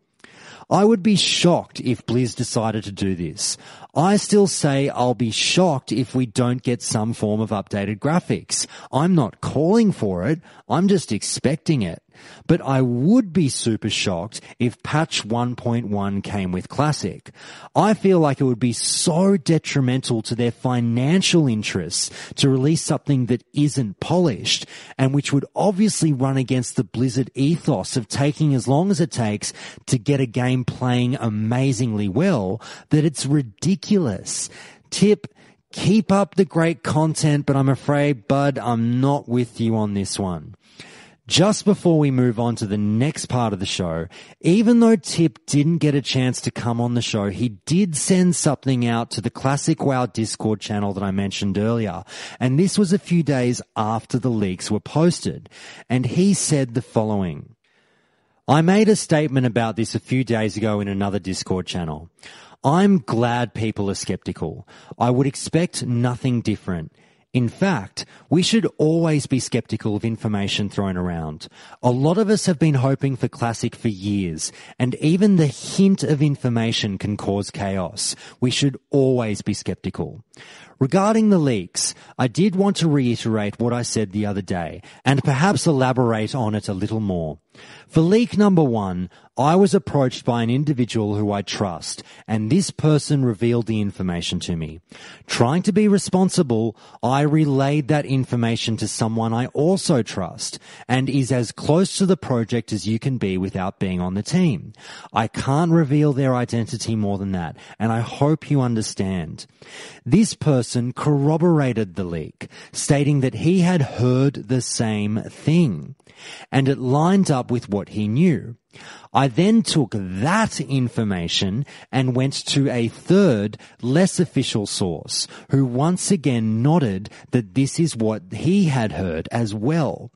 A: I would be shocked if Blizz decided to do this. I still say I'll be shocked if we don't get some form of updated graphics. I'm not calling for it. I'm just expecting it. But I would be super shocked if patch 1.1 came with Classic. I feel like it would be so detrimental to their financial interests to release something that isn't polished, and which would obviously run against the Blizzard ethos of taking as long as it takes to get a game playing amazingly well, that it's ridiculous. Tip, keep up the great content, but I'm afraid, bud, I'm not with you on this one. Just before we move on to the next part of the show, even though Tip didn't get a chance to come on the show, he did send something out to the Classic WoW Discord channel that I mentioned earlier, and this was a few days after the leaks were posted, and he said the following. I made a statement about this a few days ago in another Discord channel. I'm glad people are skeptical. I would expect nothing different. In fact, we should always be skeptical of information thrown around. A lot of us have been hoping for Classic for years, and even the hint of information can cause chaos. We should always be skeptical. Regarding the leaks, I did want to reiterate what I said the other day, and perhaps elaborate on it a little more. For leak number 1, I was approached by an individual who I trust, and this person revealed the information to me. Trying to be responsible, I relayed that information to someone I also trust, and is as close to the project as you can be without being on the team. I can't reveal their identity more than that, and I hope you understand. This person corroborated the leak, stating that he had heard the same thing, and it lined up with what he knew. I then took that information and went to a third, less official source, who once again nodded that this is what he had heard as well.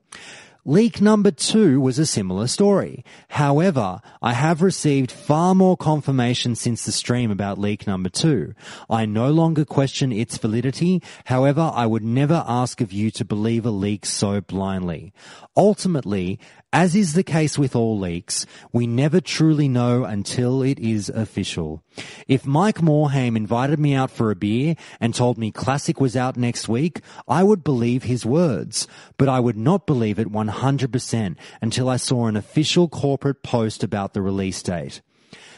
A: Leak number 2 was a similar story. However, I have received far more confirmation since the stream about leak number 2. I no longer question its validity. However, I would never ask of you to believe a leak so blindly. Ultimately, as is the case with all leaks, we never truly know until it is official. If Mike Morhaime invited me out for a beer and told me Classic was out next week, I would believe his words, but I would not believe it 100% until I saw an official corporate post about the release date.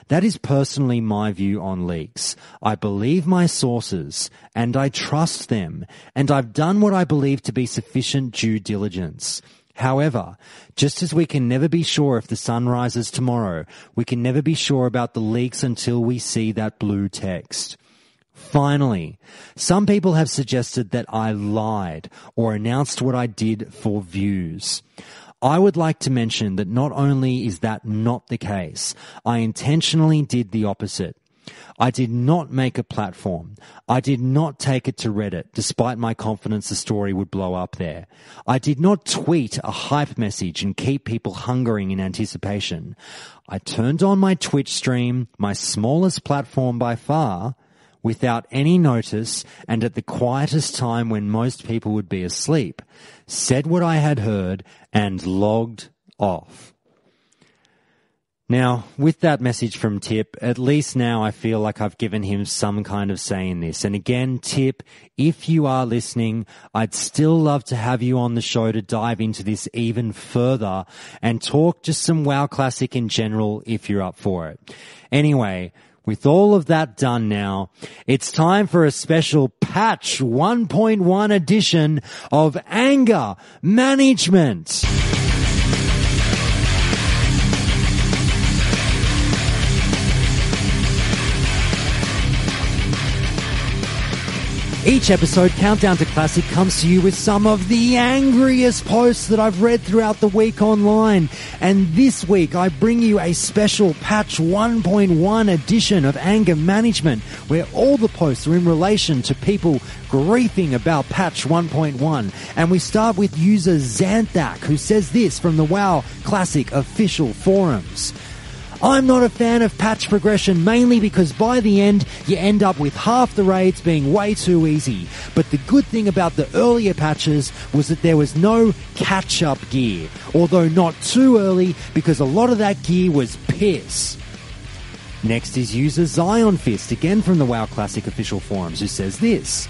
A: That is personally my view on leaks. I believe my sources, and I trust them, and I've done what I believe to be sufficient due diligence. However, just as we can never be sure if the sun rises tomorrow, we can never be sure about the leaks until we see that blue text. Finally, some people have suggested that I lied or announced what I did for views. I would like to mention that not only is that not the case, I intentionally did the opposite. I did not make a platform. I did not take it to Reddit, despite my confidence the story would blow up there. I did not tweet a hype message and keep people hungering in anticipation. I turned on my Twitch stream, my smallest platform by far, without any notice and at the quietest time when most people would be asleep, said what I had heard, and logged off. Now, with that message from Tip, at least now I feel like I've given him some kind of say in this. And again, Tip, if you are listening, I'd still love to have you on the show to dive into this even further and talk just some WoW Classic in general if you're up for it. Anyway, with all of that done now, it's time for a special patch 1.1 edition of Anger Management. Each episode, Countdown to Classic, comes to you with some of the angriest posts that I've read throughout the week online. And this week, I bring you a special Patch 1.1 edition of Anger Management, where all the posts are in relation to people griefing about Patch 1.1. And we start with user Xanthak, who says this from the WoW Classic official forums. I'm not a fan of patch progression, mainly because by the end, you end up with half the raids being way too easy. But the good thing about the earlier patches was that there was no catch-up gear, although not too early because a lot of that gear was piss. Next is user Zion Fist, again from the WoW Classic official forums, who says this.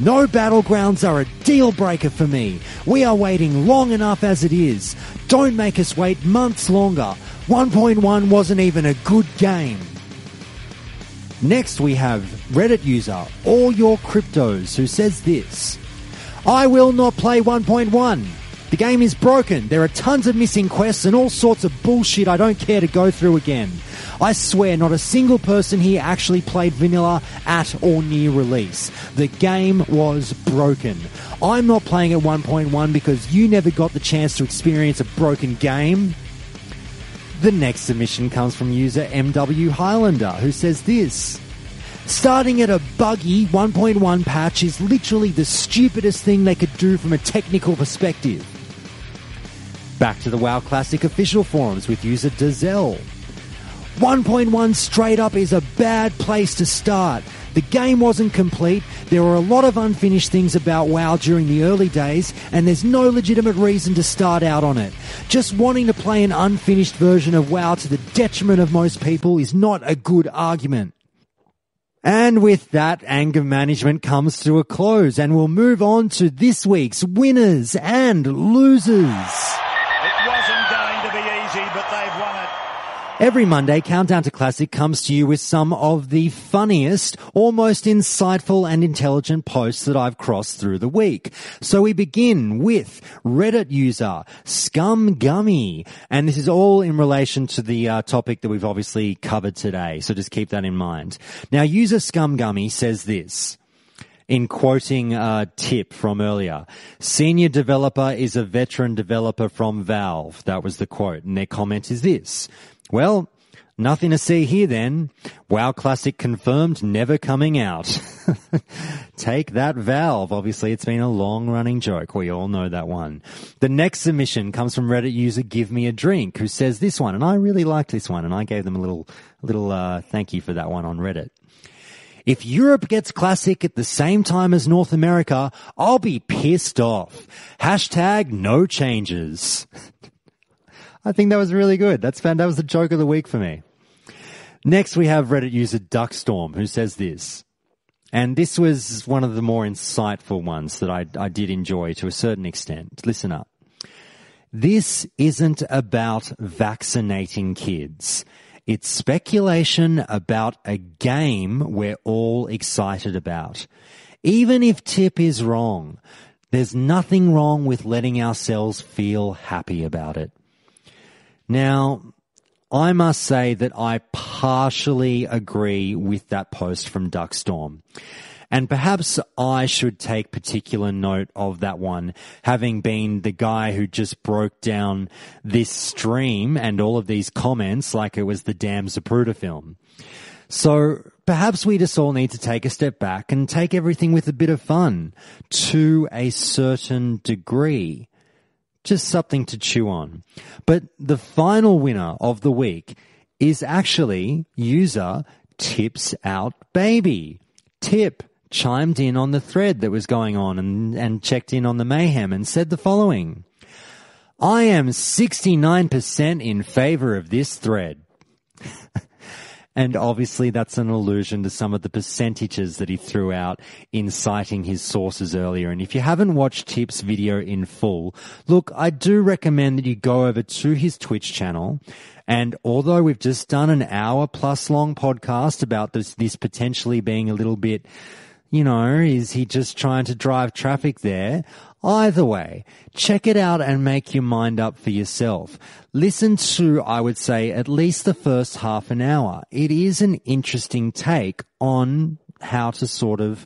A: No battlegrounds are a deal breaker for me. We are waiting long enough as it is. Don't make us wait months longer. 1.1 wasn't even a good game. Next we have Reddit user All Your Cryptos, who says this. I will not play 1.1. The game is broken. There are tons of missing quests and all sorts of bullshit I don't care to go through again. I swear not a single person here actually played vanilla at or near release. The game was broken. I'm not playing at 1.1 because you never got the chance to experience a broken game. The next submission comes from user MW Highlander, who says this. Starting at a buggy 1.1 patch is literally the stupidest thing they could do from a technical perspective. Back to the WoW Classic official forums with user Dazel. 1.1 straight up is a bad place to start. The game wasn't complete, there were a lot of unfinished things about WoW during the early days, and there's no legitimate reason to start out on it. Just wanting to play an unfinished version of WoW to the detriment of most people is not a good argument. And with that, Anger Management comes to a close, and we'll move on to this week's winners and losers.
C: It wasn't going to be easy, but they've won it.
A: Every Monday, Countdown to Classic comes to you with some of the funniest, almost insightful and intelligent posts that I've crossed through the week. So we begin with Reddit user Scum Gummy, and this is all in relation to the topic that we've obviously covered today, so just keep that in mind. Now, user Scum Gummy says this. In quoting a tip from earlier, senior developer is a veteran developer from Valve. That was the quote. And their comment is this. Well, nothing to see here then. WoW Classic confirmed, never coming out. Take that, Valve. Obviously, it's been a long-running joke. We all know that one. The next submission comes from Reddit user Give Me a Drink, who says this one, and I really liked this one, and I gave them a little thank you for that one on Reddit. If Europe gets Classic at the same time as North America, I'll be pissed off. Hashtag no changes. I think that was really good. That was the joke of the week for me. Next, we have Reddit user Duckstorm, who says this. And this was one of the more insightful ones that I did enjoy to a certain extent. Listen up. This isn't about vaccinating kids. It's speculation about a game we're all excited about. Even if Tip is wrong, there's nothing wrong with letting ourselves feel happy about it. Now, I must say that I partially agree with that post from Duckstorm. And perhaps I should take particular note of that one, having been the guy who just broke down this stream and all of these comments like it was the damn Zapruder film. So perhaps we just all need to take a step back and take everything with a bit of fun, to a certain degree. Just something to chew on. But the final winner of the week is actually user Tips Out Baby. Tip chimed in on the thread that was going on and checked in on the mayhem and said the following: I am 69% in favor of this thread. And obviously that's an allusion to some of the percentages that he threw out in citing his sources earlier. And if you haven't watched Tip's video in full, look, I do recommend that you go over to his Twitch channel. And although we've just done an hour-plus long podcast about this potentially being a little bit, is he just trying to drive traffic there? Either way, check it out and make your mind up for yourself. Listen to, I would say, at least the first half an hour. It is an interesting take on how to sort of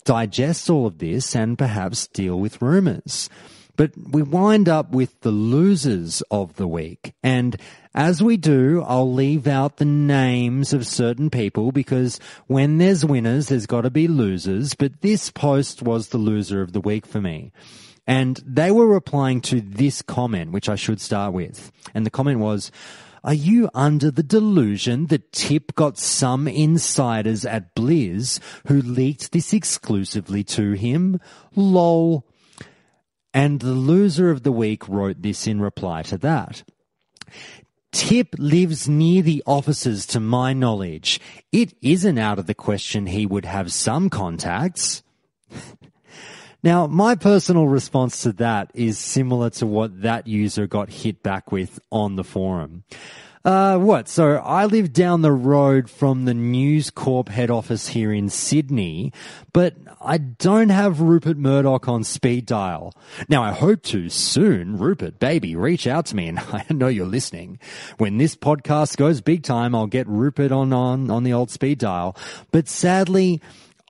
A: digest all of this and perhaps deal with rumors. But we wind up with the losers of the week. And as we do, I'll leave out the names of certain people because when there's winners, there's got to be losers. But this post was the loser of the week for me. And they were replying to this comment, which I should start with. And the comment was, are you under the delusion that Tip got some insiders at Blizz who leaked this exclusively to him? Lol. And the loser of the week wrote this in reply to that. Tip lives near the offices to my knowledge. It isn't out of the question he would have some contacts. Now, my personal response to that is similar to what that user got hit back with on the forum. So I live down the road from the News Corp head office here in Sydney, but I don't have Rupert Murdoch on speed dial. Now, I hope to soon. Rupert, baby, reach out to me, and I know you're listening. When this podcast goes big time, I'll get Rupert on the old speed dial. But sadly,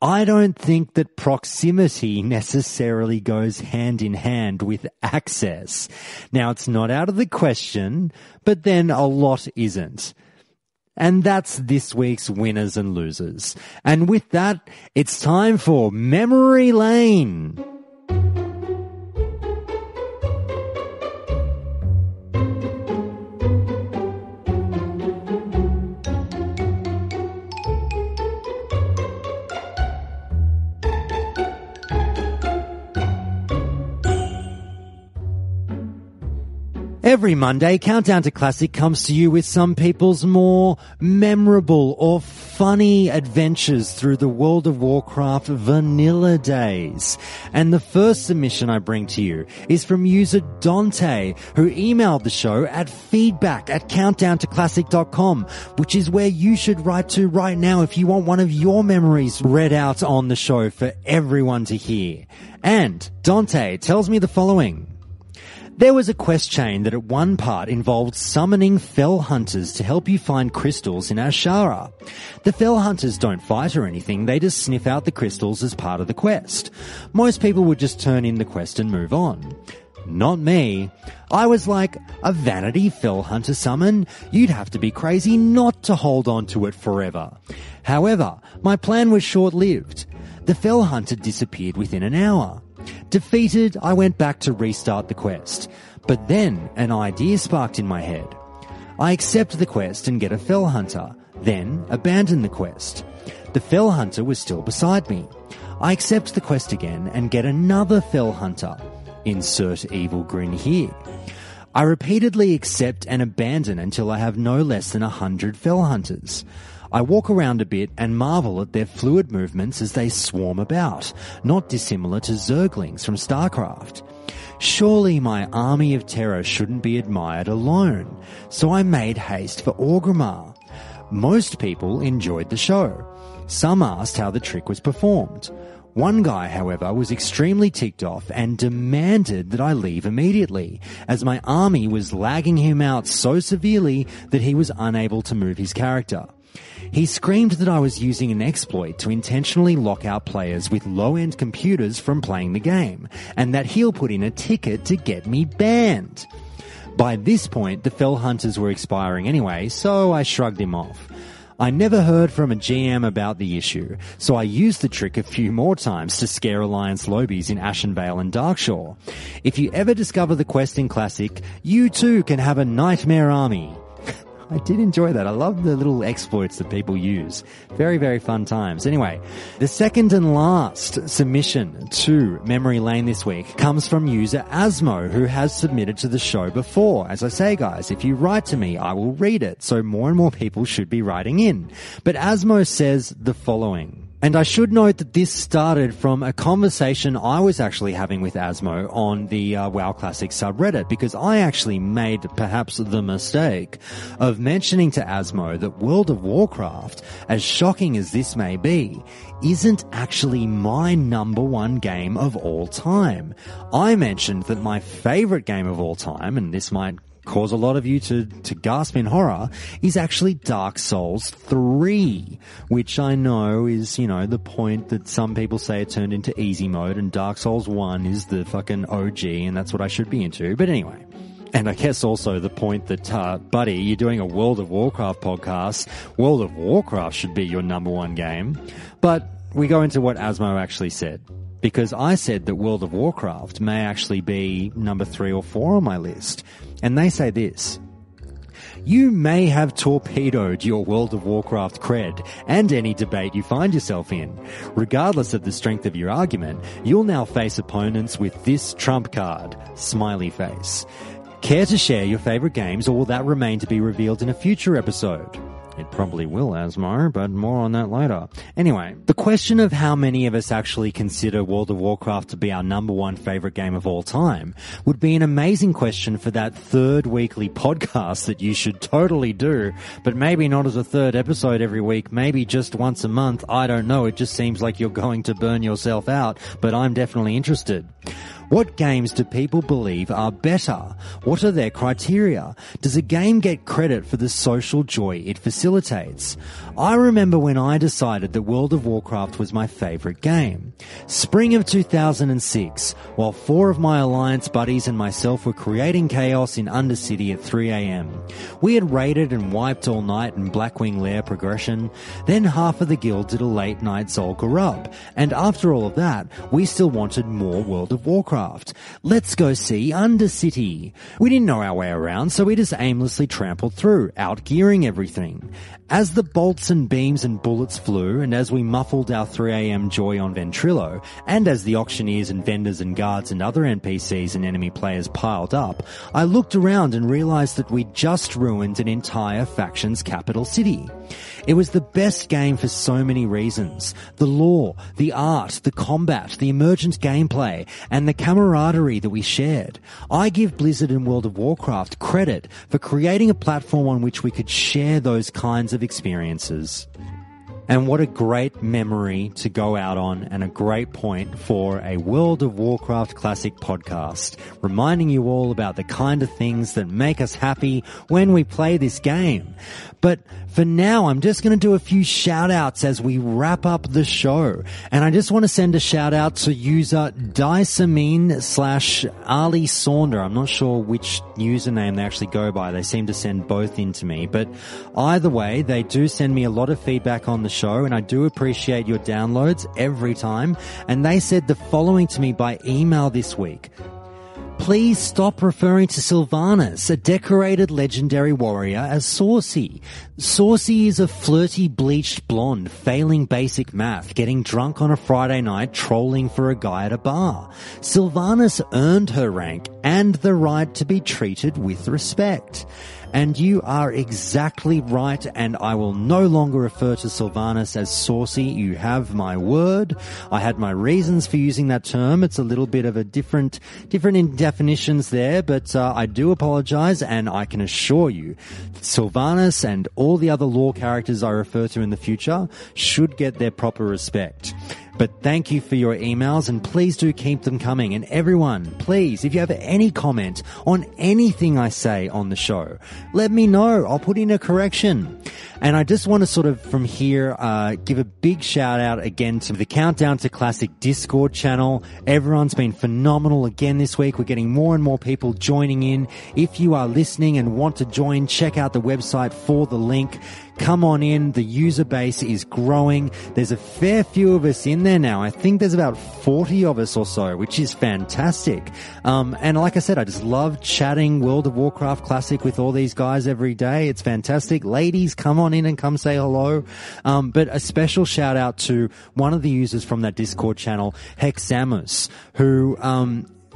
A: I don't think that proximity necessarily goes hand in hand with access. Now, it's not out of the question, but then a lot isn't. And that's this week's winners and losers. And with that, it's time for Memory Lane. Every Monday, Countdown to Classic comes to you with some people's more memorable or funny adventures through the World of Warcraft vanilla days. And the first submission I bring to you is from user Dante, who emailed the show at feedback@countdowntoclassic.com, which is where you should write to right now if you want one of your memories read out on the show for everyone to hear. And Dante tells me the following. There was a quest chain that at one part involved summoning fell hunters to help you find crystals in Ashara. The fell hunters don't fight or anything, they just sniff out the crystals as part of the quest. Most people would just turn in the quest and move on. Not me. I was like, a vanity fell hunter summon? You'd have to be crazy not to hold on to it forever. However, my plan was short-lived. The fell hunter disappeared within an hour. Defeated, I went back to restart the quest. But then an idea sparked in my head. I accept the quest and get a fell hunter, then abandon the quest. The fell hunter was still beside me. I accept the quest again and get another fell hunter. Insert evil grin here. I repeatedly accept and abandon until I have no less than 100 fell hunters. I walk around a bit and marvel at their fluid movements as they swarm about, not dissimilar to Zerglings from StarCraft. Surely my army of terror shouldn't be admired alone, so I made haste for Orgrimmar. Most people enjoyed the show. Some asked how the trick was performed. One guy, however, was extremely ticked off and demanded that I leave immediately, as my army was lagging him out so severely that he was unable to move his character. He screamed that I was using an exploit to intentionally lock out players with low-end computers from playing the game, and that he'll put in a ticket to get me banned. By this point, the Fell Hunters were expiring anyway, so I shrugged him off. I never heard from a GM about the issue, so I used the trick a few more times to scare Alliance lobbies in Ashenvale and Darkshore. If you ever discover the quest in Classic, you too can have a nightmare army. I did enjoy that. I love the little exploits that people use. Very, very fun times. Anyway, the second and last submission to Memory Lane this week comes from user Asmo, who has submitted to the show before. As I say, guys, if you write to me, I will read it. So more and more people should be writing in. But Asmo says the following. And I should note that this started from a conversation I was actually having with Asmo on the WoW Classic subreddit, because I actually made perhaps the mistake of mentioning to Asmo that World of Warcraft, as shocking as this may be, isn't actually my number one game of all time. I mentioned that my favorite game of all time, and this might cause a lot of you to gasp in horror, is actually Dark Souls 3, which I know is, the point that some people say it turned into easy mode, and Dark Souls 1 is the fucking OG, and that's what I should be into. But anyway. And I guess also the point that, buddy, you're doing a World of Warcraft podcast. World of Warcraft should be your number one game. But we go into what Asmo actually said. Because I said that World of Warcraft may actually be number 3 or 4 on my list. And they say this. You may have torpedoed your World of Warcraft cred and any debate you find yourself in. Regardless of the strength of your argument, you'll now face opponents with this trump card. Smiley face. Care to share your favorite games, or will that remain to be revealed in a future episode? It probably will, Asmo, but more on that later. Anyway, the question of how many of us actually consider World of Warcraft to be our number one favorite game of all time would be an amazing question for that third weekly podcast that you should totally do, but maybe not as a third episode every week, maybe just once a month. I don't know. It just seems like you're going to burn yourself out, but I'm definitely interested. What games do people believe are better? What are their criteria? Does a game get credit for the social joy it facilitates? I remember when I decided that World of Warcraft was my favorite game. Spring of 2006, while 4 of my Alliance buddies and myself were creating chaos in Undercity at 3 a.m. We had raided and wiped all night in Blackwing Lair progression, then half of the guild did a late night Zul'Gurub, and after all of that, we still wanted more World of Warcraft. Let's go see Undercity. We didn't know our way around, so we just aimlessly trampled through, outgearing everything. As the bolts and beams and bullets flew, and as we muffled our 3 a.m. joy on Ventrilo, and as the auctioneers and vendors and guards and other NPCs and enemy players piled up, I looked around and realized that we'd just ruined an entire faction's capital city. It was the best game for so many reasons. The lore, the art, the combat, the emergent gameplay, and the camaraderie that we shared. I give Blizzard and World of Warcraft credit for creating a platform on which we could share those kinds of experiences. And what a great memory to go out on, and a great point for a World of Warcraft Classic podcast, reminding you all about the kind of things that make us happy when we play this game. But for now, I'm just going to do a few shout-outs as we wrap up the show. And I just want to send a shout-out to user Daisamin/Ali Saunder. I'm not sure which username they actually go by. They seem to send both in to me. But either way, they do send me a lot of feedback on the show, and I do appreciate your downloads every time. And they said the following to me by email this week. Please stop referring to Sylvanas, a decorated legendary warrior, as Saucy. Saucy is a flirty, bleached blonde, failing basic math, getting drunk on a Friday night, trolling for a guy at a bar. Sylvanas earned her rank and the right to be treated with respect. And you are exactly right, and I will no longer refer to Sylvanas as saucy. You have my word. I had my reasons for using that term. It's a little bit of a different in definitions there, but I do apologize, and I can assure you Sylvanas and all the other lore characters I refer to in the future should get their proper respect. But thank you for your emails, and please do keep them coming. And everyone, please, if you have any comment on anything I say on the show, let me know. I'll put in a correction. And I just want to sort of from here give a big shout out again to the Countdown to Classic Discord channel. Everyone's been phenomenal again this week. We're getting more and more people joining in. If you are listening and want to join, check out the website for the link. Come on in. The user base is growing. There's a fair few of us in there now. I think there's about 40 of us or so, which is fantastic. And like I said, I just love chatting World of Warcraft Classic with all these guys every day. It's fantastic. Ladies, come on in and come say hello. But a special shout out to one of the users from that Discord channel, Hexamus, who,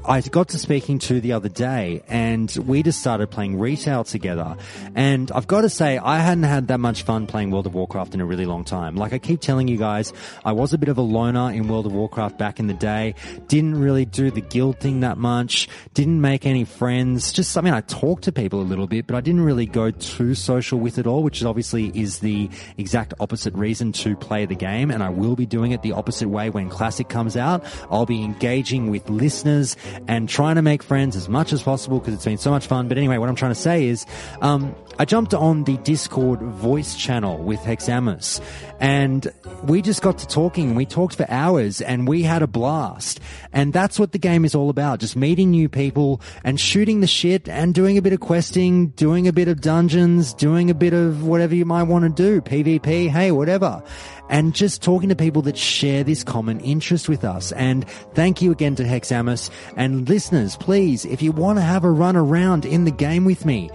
A: I got to speaking to the other day, and we just started playing retail together. And I've got to say, I hadn't had that much fun playing World of Warcraft in a really long time. Like I keep telling you guys, I was a bit of a loner in World of Warcraft back in the day. Didn't really do the guild thing that much. Didn't make any friends. I talked to people a little bit, but I didn't really go too social with it all, which obviously is the exact opposite reason to play the game. And I will be doing it the opposite way when Classic comes out. I'll be engaging with listeners and trying to make friends as much as possible because it's been so much fun. But anyway, what I'm trying to say is, I jumped on the Discord voice channel with Hexamus, and we just got to talking. We talked for hours and we had a blast. And that's what the game is all about. Just meeting new people and shooting the shit and doing a bit of questing, doing a bit of dungeons, doing a bit of whatever you might want to do. PvP, hey, whatever. And just talking to people that share this common interest with us. And thank you again to Hexamus. And listeners, please, if you want to have a run around in the game with me,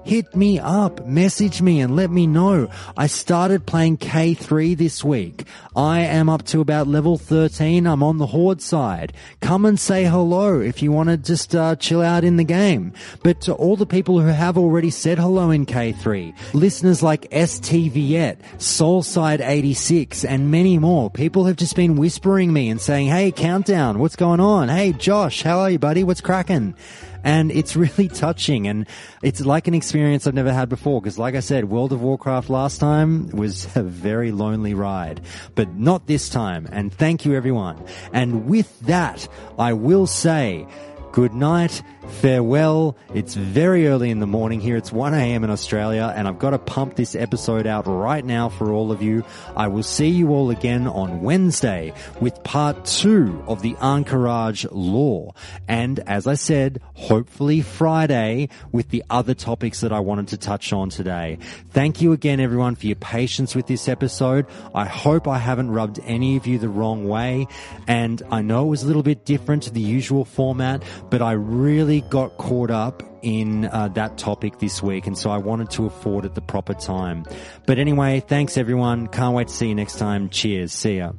A: hit me up, message me and let me know. I started playing K3 this week. I am up to about level 13. I'm on the Horde side. Come and say hello if you want to just chill out in the game. But to all the people who have already said hello in K3, listeners like ST Viet, Soulside86 and many more, people have just been whispering me and saying, hey, Countdown, what's going on? Hey, Josh, how are you, buddy? What's cracking? And it's really touching, and it's like an experience I've never had before, because like I said, World of Warcraft last time was a very lonely ride, but not this time. And thank you, everyone. And with that, I will say good night, farewell. It's very early in the morning here. It's 1 a.m. in Australia, and I've got to pump this episode out right now for all of you. I will see you all again on Wednesday with part 2 of the Anchorage lore. And as I said, hopefully Friday with the other topics that I wanted to touch on today. Thank you again, everyone, for your patience with this episode. I hope I haven't rubbed any of you the wrong way. And I know it was a little bit different to the usual format, but I really got caught up in that topic this week, and so I wanted to afford it the proper time. But anyway, thanks everyone. Can't wait to see you next time. Cheers. See ya.